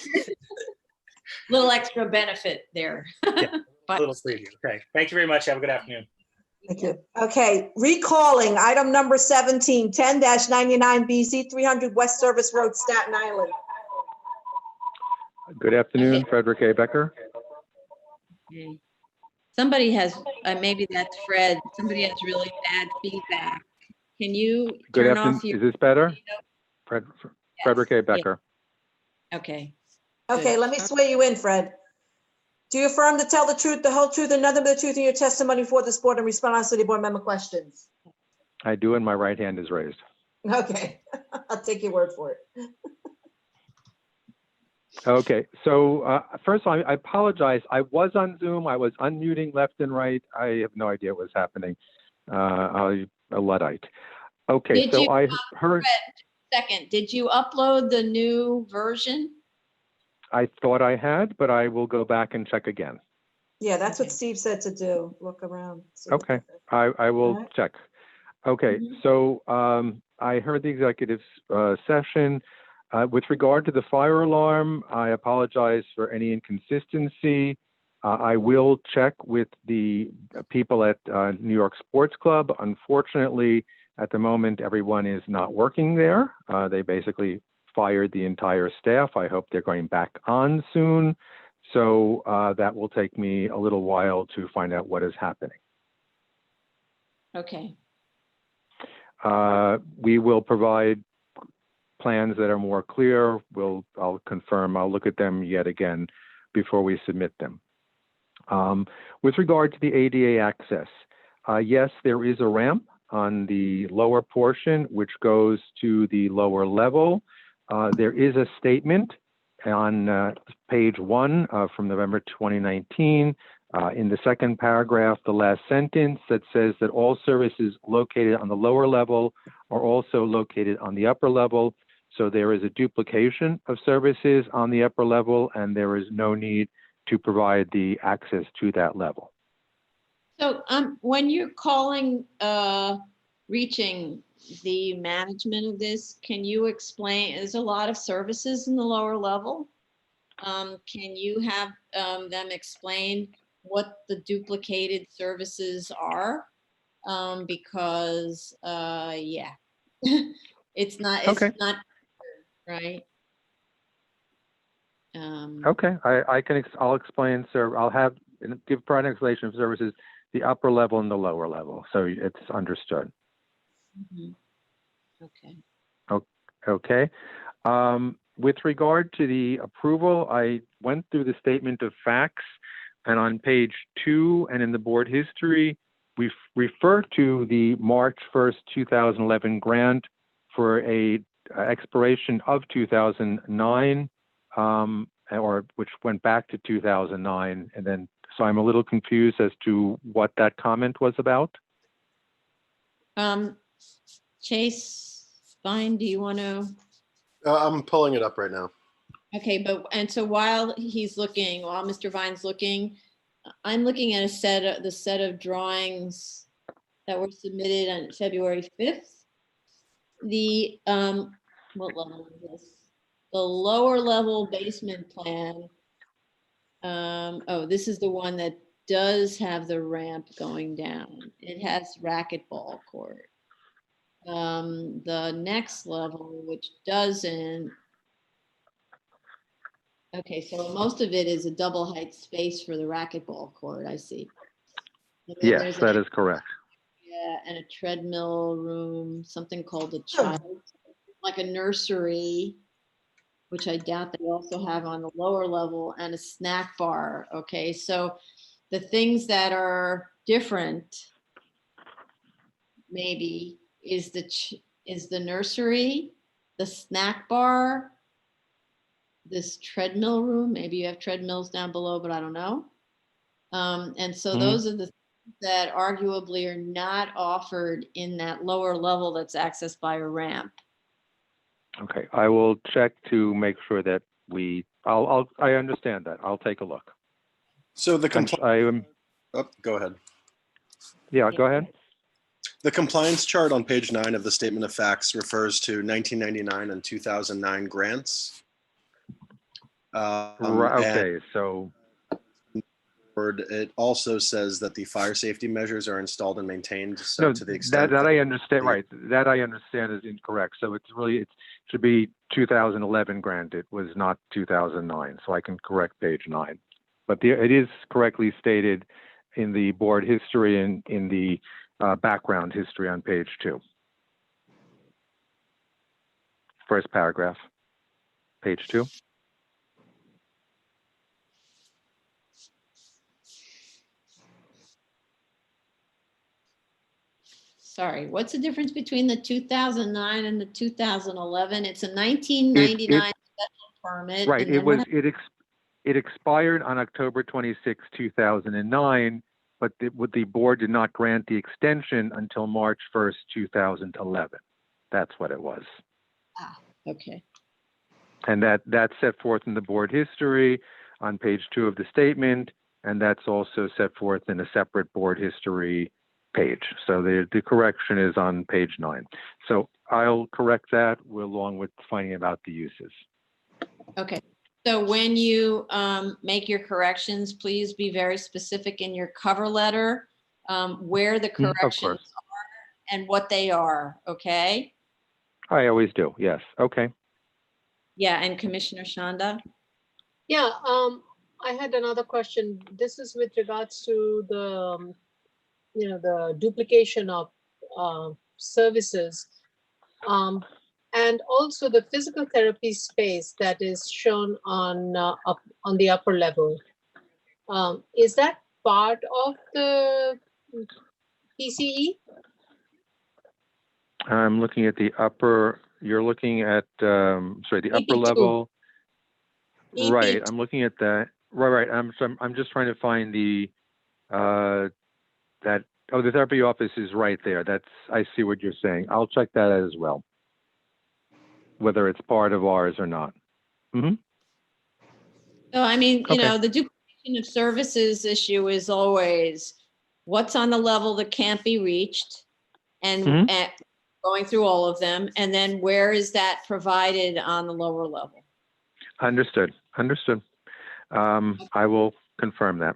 Little extra benefit there. Yeah, a little preview. Okay, thank you very much. Have a good afternoon. Thank you. Okay, recalling item number 17, 10-99BZ, 300 West Service Road, Staten Island. Good afternoon, Frederick A. Becker. Okay. Somebody has, maybe that's Fred, somebody has really bad feedback. Can you Good turn off afternoon. your? Is this better? Frederick A. Becker. Okay. Okay, Good. let me swear you in, Fred. Do you affirm to tell the truth, the whole truth, and nothing but the truth in your testimony for this board in response to the board member questions? I do, and my right hand is raised. Okay, I'll take your word for it. Okay, so first of all, I apologize. I was on Zoom. I was unmuting left and right. I have no idea what was happening. I'm a Luddite. Okay, Did so you, I heard. Fred, second, did you upload the new version? I thought I had, but I will go back and check again. Yeah, that's what Steve said to do. Look around. see what Okay, they- I will Alright. check. Okay, so I heard the executive session. With regard to the fire alarm, I apologize for any inconsistency. I will check with the people at New York Sports Club. Unfortunately, at the moment, everyone is not working there. They basically fired the entire staff. I hope they're going back on soon. So that will take me a little while to find out what is happening. Okay. We will provide plans that are more clear. I'll confirm, I'll look at them yet again before we submit them. With regard to the ADA access, yes, there is a ramp on the lower portion, which goes to the lower level. There is a statement on page 1 from November 2019. In the second paragraph, the last sentence that says that all services located on the lower level are also located on the upper level. So there is a duplication of services on the upper level, and there is no need to provide the access to that level. So when you're calling, reaching the management of this, can you explain, there's a lot of services in the lower level. Can you have them explain what the duplicated services are? Because, yeah, it's not right. Okay, I'll explain, sir. I'll give provide an explanation of services, the upper level and the lower level, so it's understood. Okay. Okay. With regard to the approval, I went through the statement of facts, and on page 2 and in the board history, we refer to the March 1st, 2011 grant for a expiration of 2009, or which went back to 2009, and then so I'm a little confused as to what that comment was about. Chase, fine. Do you want to? I'm pulling it up right now. Okay, and so while Mr. Vine's looking, I'm looking at the set of drawings that were submitted on February 5th. The what level is this? The lower level basement plan. Oh, this is the one that does have the ramp going down. It has racquetball court. The next level, which doesn't. Okay, so most of it is a double height space for the racquetball court, I see. Yes, that is correct. Yeah, and a treadmill room, something called a child, like a nursery, which I doubt they also have on the lower level, and a snack bar. Okay, so the things that are different maybe is the nursery, the snack bar, this treadmill room. Maybe you have treadmills down below, but I don't know. And so those are the things that arguably are not offered in that lower level that's accessed by a ramp. Okay, I will check to make sure that I understand that. I'll take a look. So the compliance. Oh, go ahead. Yeah, go ahead. The compliance chart on page 9 of the statement of facts refers to 1999 and 2009 grants. Okay, so it also says that the fire safety measures are installed and maintained. So no, to the extent that I understand, right? That I understand is incorrect. So it should be 2011 grant. It was not 2009. So I can correct page 9. But it is correctly stated in the board history and in the background history on page 2. First paragraph, page 2. Sorry, what's the difference between the 2009 and the 2011? It's a 1999 special permit. Right, and it expired on October 26, 2009, but the board did not grant the extension until March 1st, 2011. That's what it was. Okay. And that's set forth in the board history on page 2 of the statement, and that's also set forth in a separate board history page. So the correction is on page 9. So I'll correct that along with finding about the uses. Okay. So when you make your corrections, please be very specific in your cover letter where the corrections are and what they are. Okay. I always do. Yes. Okay. Yeah. And Commissioner Shanda. Yeah. I had another question. This is with regards to the the duplication of services, and also the physical therapy space that is shown on the upper level. Is that part of the PCE? I'm looking at the upper you're looking at, sorry, the upper 82. level. Right, 82. I'm looking at that. Right. I'm just trying to find the, that, oh, the therapy office is right there. I see what you're saying. I'll check that as well, whether it's part of ours or not. Mm-hmm. So, I mean, you Okay. know, the duplication of services issue is always what's on the level that can't be reached and Mhm. going through all of them. And then where is that provided on the lower level? Understood. I will confirm that.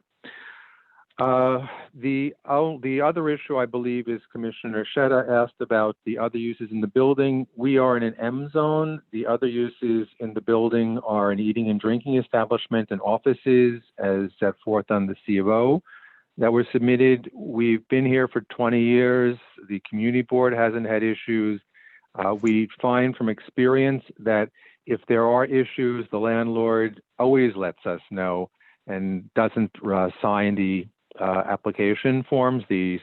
The other issue, I believe, is Commissioner Sheta asked about the other uses in the building. We are in an M zone. The other uses in the building are an eating and drinking establishment and offices as set forth on the C of O that were submitted. We've been here for 20 years. The community board hasn't had issues. We find from experience that if there are issues, the landlord always lets us know and doesn't sign the application forms, the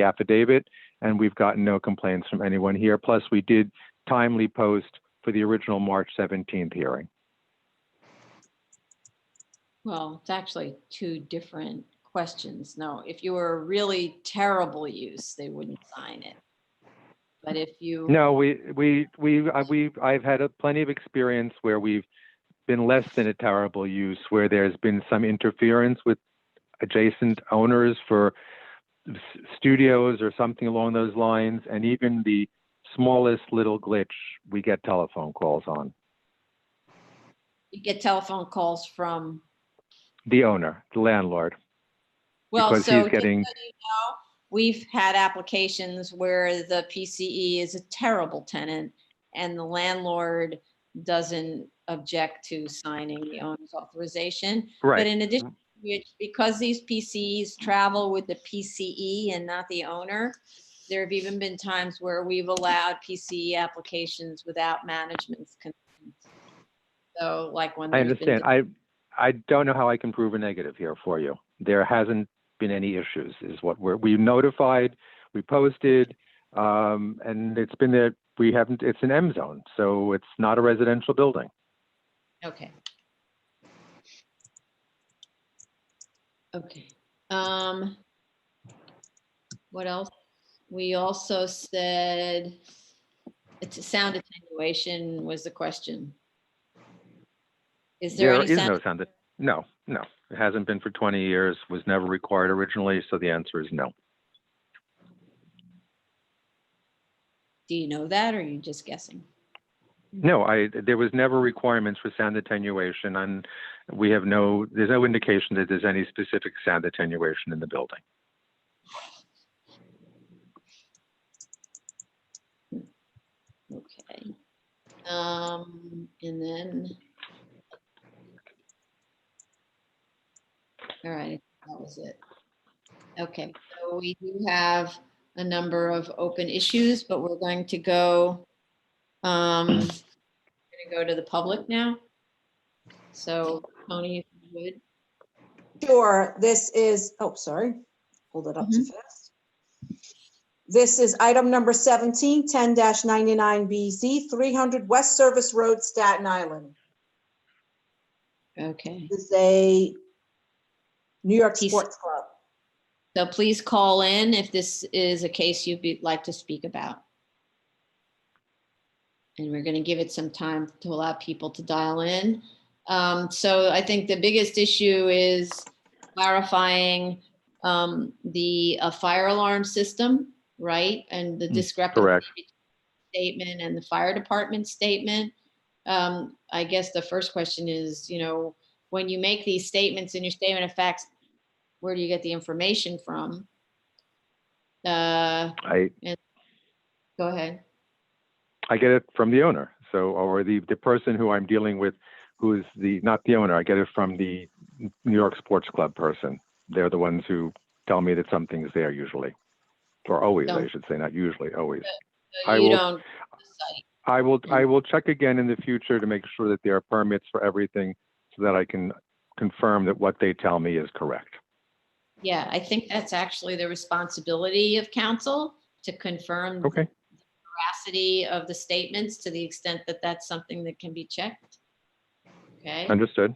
affidavit, and we've gotten no complaints from anyone here. Plus, we did timely post for the original March 17th hearing. Well, it's actually two different questions. No, if you were a really terrible use, they wouldn't sign it. But if you No, I've had plenty of experience where we've been less than a terrible use, where there's been some interference with adjacent owners for studios or something along those lines, and even the smallest little glitch, we get telephone calls on. you get telephone calls from, The owner, the landlord. well, Because so he's getting, just so you know, we've had applications where the PCE is a terrible tenant and the landlord doesn't object to signing the owner's authorization. Right. But in addition, because these PCEs travel with the PCE and not the owner, there have even been times where we've allowed PCE applications without management's consent. So like when I there's been understand. I don't know how I can prove a negative here for you. There hasn't been any issues, is what we notified, we posted, and it's been there. It's an M zone, so it's not a residential building. Okay. Okay. What else? We also said it's a sound attenuation was the question. Is there any is sound? no sound. No. It hasn't been for 20 years, was never required originally, so the answer is no. Do you know that, or are you just guessing? No, there was never requirements for sound attenuation, and there's no indication that there's any specific sound attenuation in the building. Okay. And then, all right, that was it. Okay, so we do have a number of open issues, but we're going to go, to the public now. So Tony, if you would. Sure, this is, sorry, hold it up too fast. This is item number 17, 10-99BZ, 300 West Service Road, Staten Island. Okay. This is a New York Sports Club. So please call in if this is a case you'd like to speak about. And we're going to give it some time to allow people to dial in. So I think the biggest issue is clarifying the fire alarm system, right? And the discrepancy between the statement and the fire department statement. I guess the first question is, when you make these statements in your statement of facts, where do you get the information from? Go ahead. I get it from the owner, or the person who I'm dealing with, who is not the owner. I get it from the New York Sports Club person. They're the ones who tell me that something's there usually, or always, I should say, not usually, always. I will check again in the future to make sure that there are permits for everything, so that I can confirm that what they tell me is correct. Yeah, I think that's actually the responsibility of council to confirm Okay. the veracity of the statements to the extent that that's something that can be checked. Okay. Understood.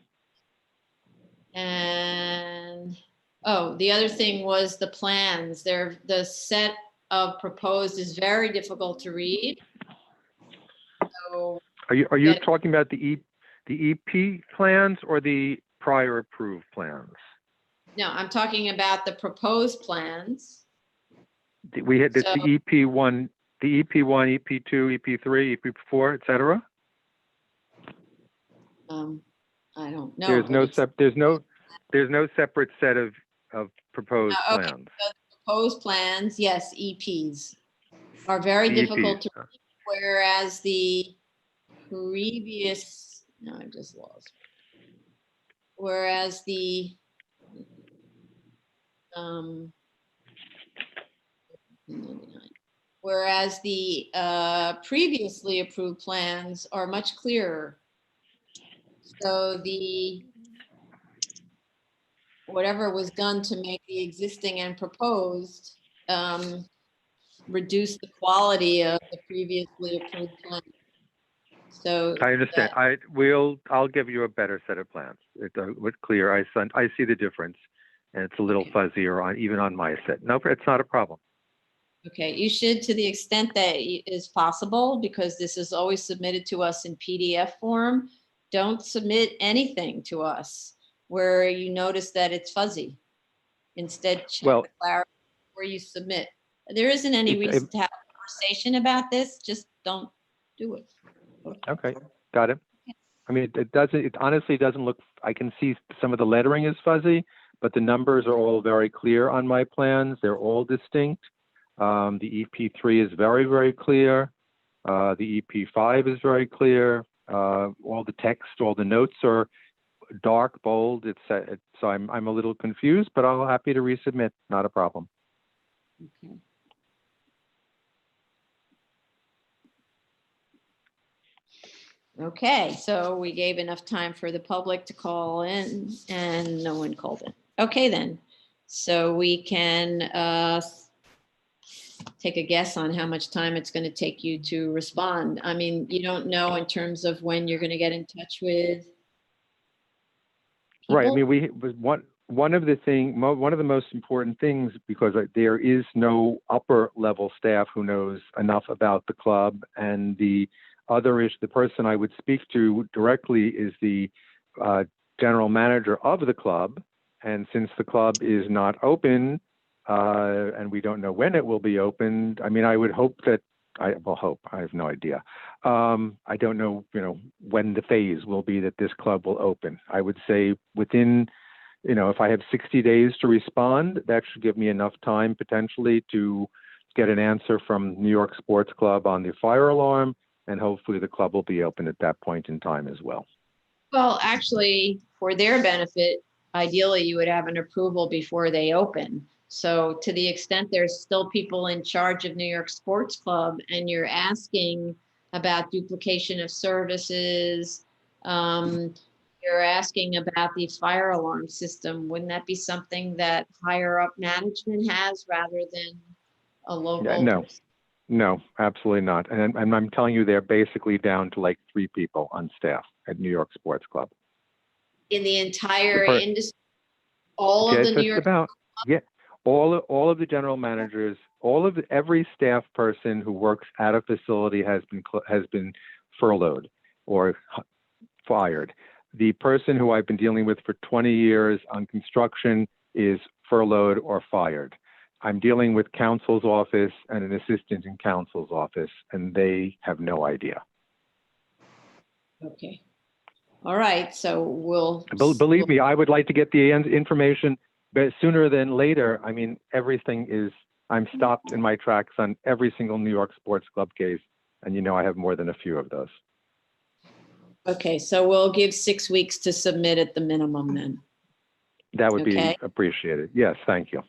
And, oh, the other thing was the plans. The set of proposed is very difficult to read. So Are you talking about the EP plans or the prior approved plans? no, I'm talking about the proposed plans. We had the So- EP1, EP2, EP3, EP4, et cetera? I don't know. There's but no it's- there's no separate set of proposed okay, plans. so the proposed plans, yes, EPs are very The difficult to EPs. read, whereas the previous, no, I just lost. Whereas the previously approved plans are much clearer. So whatever was done to make the existing and proposed reduce the quality of the previously approved plan. So I understand. I'll give you a better set of plans. It's clear. I see the difference, and it's a little fuzzier even on my set. No, it's not a problem. okay, you should, to the extent that is possible, because this is always submitted to us in PDF form, don't submit anything to us where you notice that it's fuzzy. Instead, check the clarity where you submit. There isn't any reason to have a conversation about this. Just don't do it. Okay, got it. I mean, it honestly doesn't look, I can see some of the lettering is fuzzy, but the numbers are all very clear on my plans. They're all distinct. The EP3 is very, very clear. The EP5 is very clear. All the text, all the notes are dark, bold. So I'm a little confused, but I'm happy to resubmit. Not a problem. Okay. Okay, so we gave enough time for the public to call in and no one called in. Okay, then. So we can take a guess on how much time it's going to take you to respond. I mean, you don't know in terms of when you're going to get in touch with people? Right. I mean, one of the most important things, because there is no upper level staff who knows enough about the club, and the other is the person I would speak to directly is the general manager of the club. And since the club is not open, and we don't know when it will be opened, I mean, I would hope that, I have no idea. I don't know, when the phase will be that this club will open. I would say within, if I have 60 days to respond, that should give me enough time potentially to get an answer from New York Sports Club on the fire alarm, and hopefully the club will be open at that point in time as well. Well, actually, for their benefit, ideally you would have an approval before they open. So to the extent there's still people in charge of New York Sports Club and you're asking about duplication of services, you're asking about the fire alarm system, wouldn't that be something that higher up management has rather than a local? No, absolutely not. And I'm telling you, they're basically down to like 3 people on staff at New York Sports Club. In the entire industry, all of the New York. All of the general managers, every staff person who works at a facility has been furloughed or fired. The person who I've been dealing with for 20 years on construction is furloughed or fired. I'm dealing with counsel's office and an assistant in counsel's office, and they have no idea. Okay. All right. So we'll. Believe me, I would like to get the information, but sooner than later. I mean, I'm stopped in my tracks on every single New York Sports Club case, and I have more than a few of those. Okay, so we'll give 6 weeks to submit at the minimum then. That would be appreciated. Yes, thank you.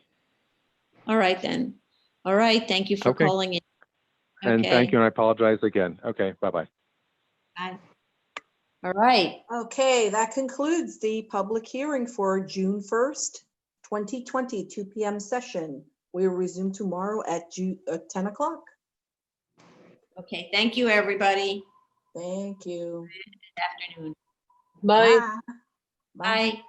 All right then. All right, thank you for calling in. And thank you, and I apologize again. Okay, bye-bye. Bye. All right. Okay, that concludes the public hearing for June 1st, 2020, 2 p.m. session. We will resume tomorrow at 10 o'clock. Okay, thank you, everybody. Thank you. Good afternoon. Bye. Bye. Bye.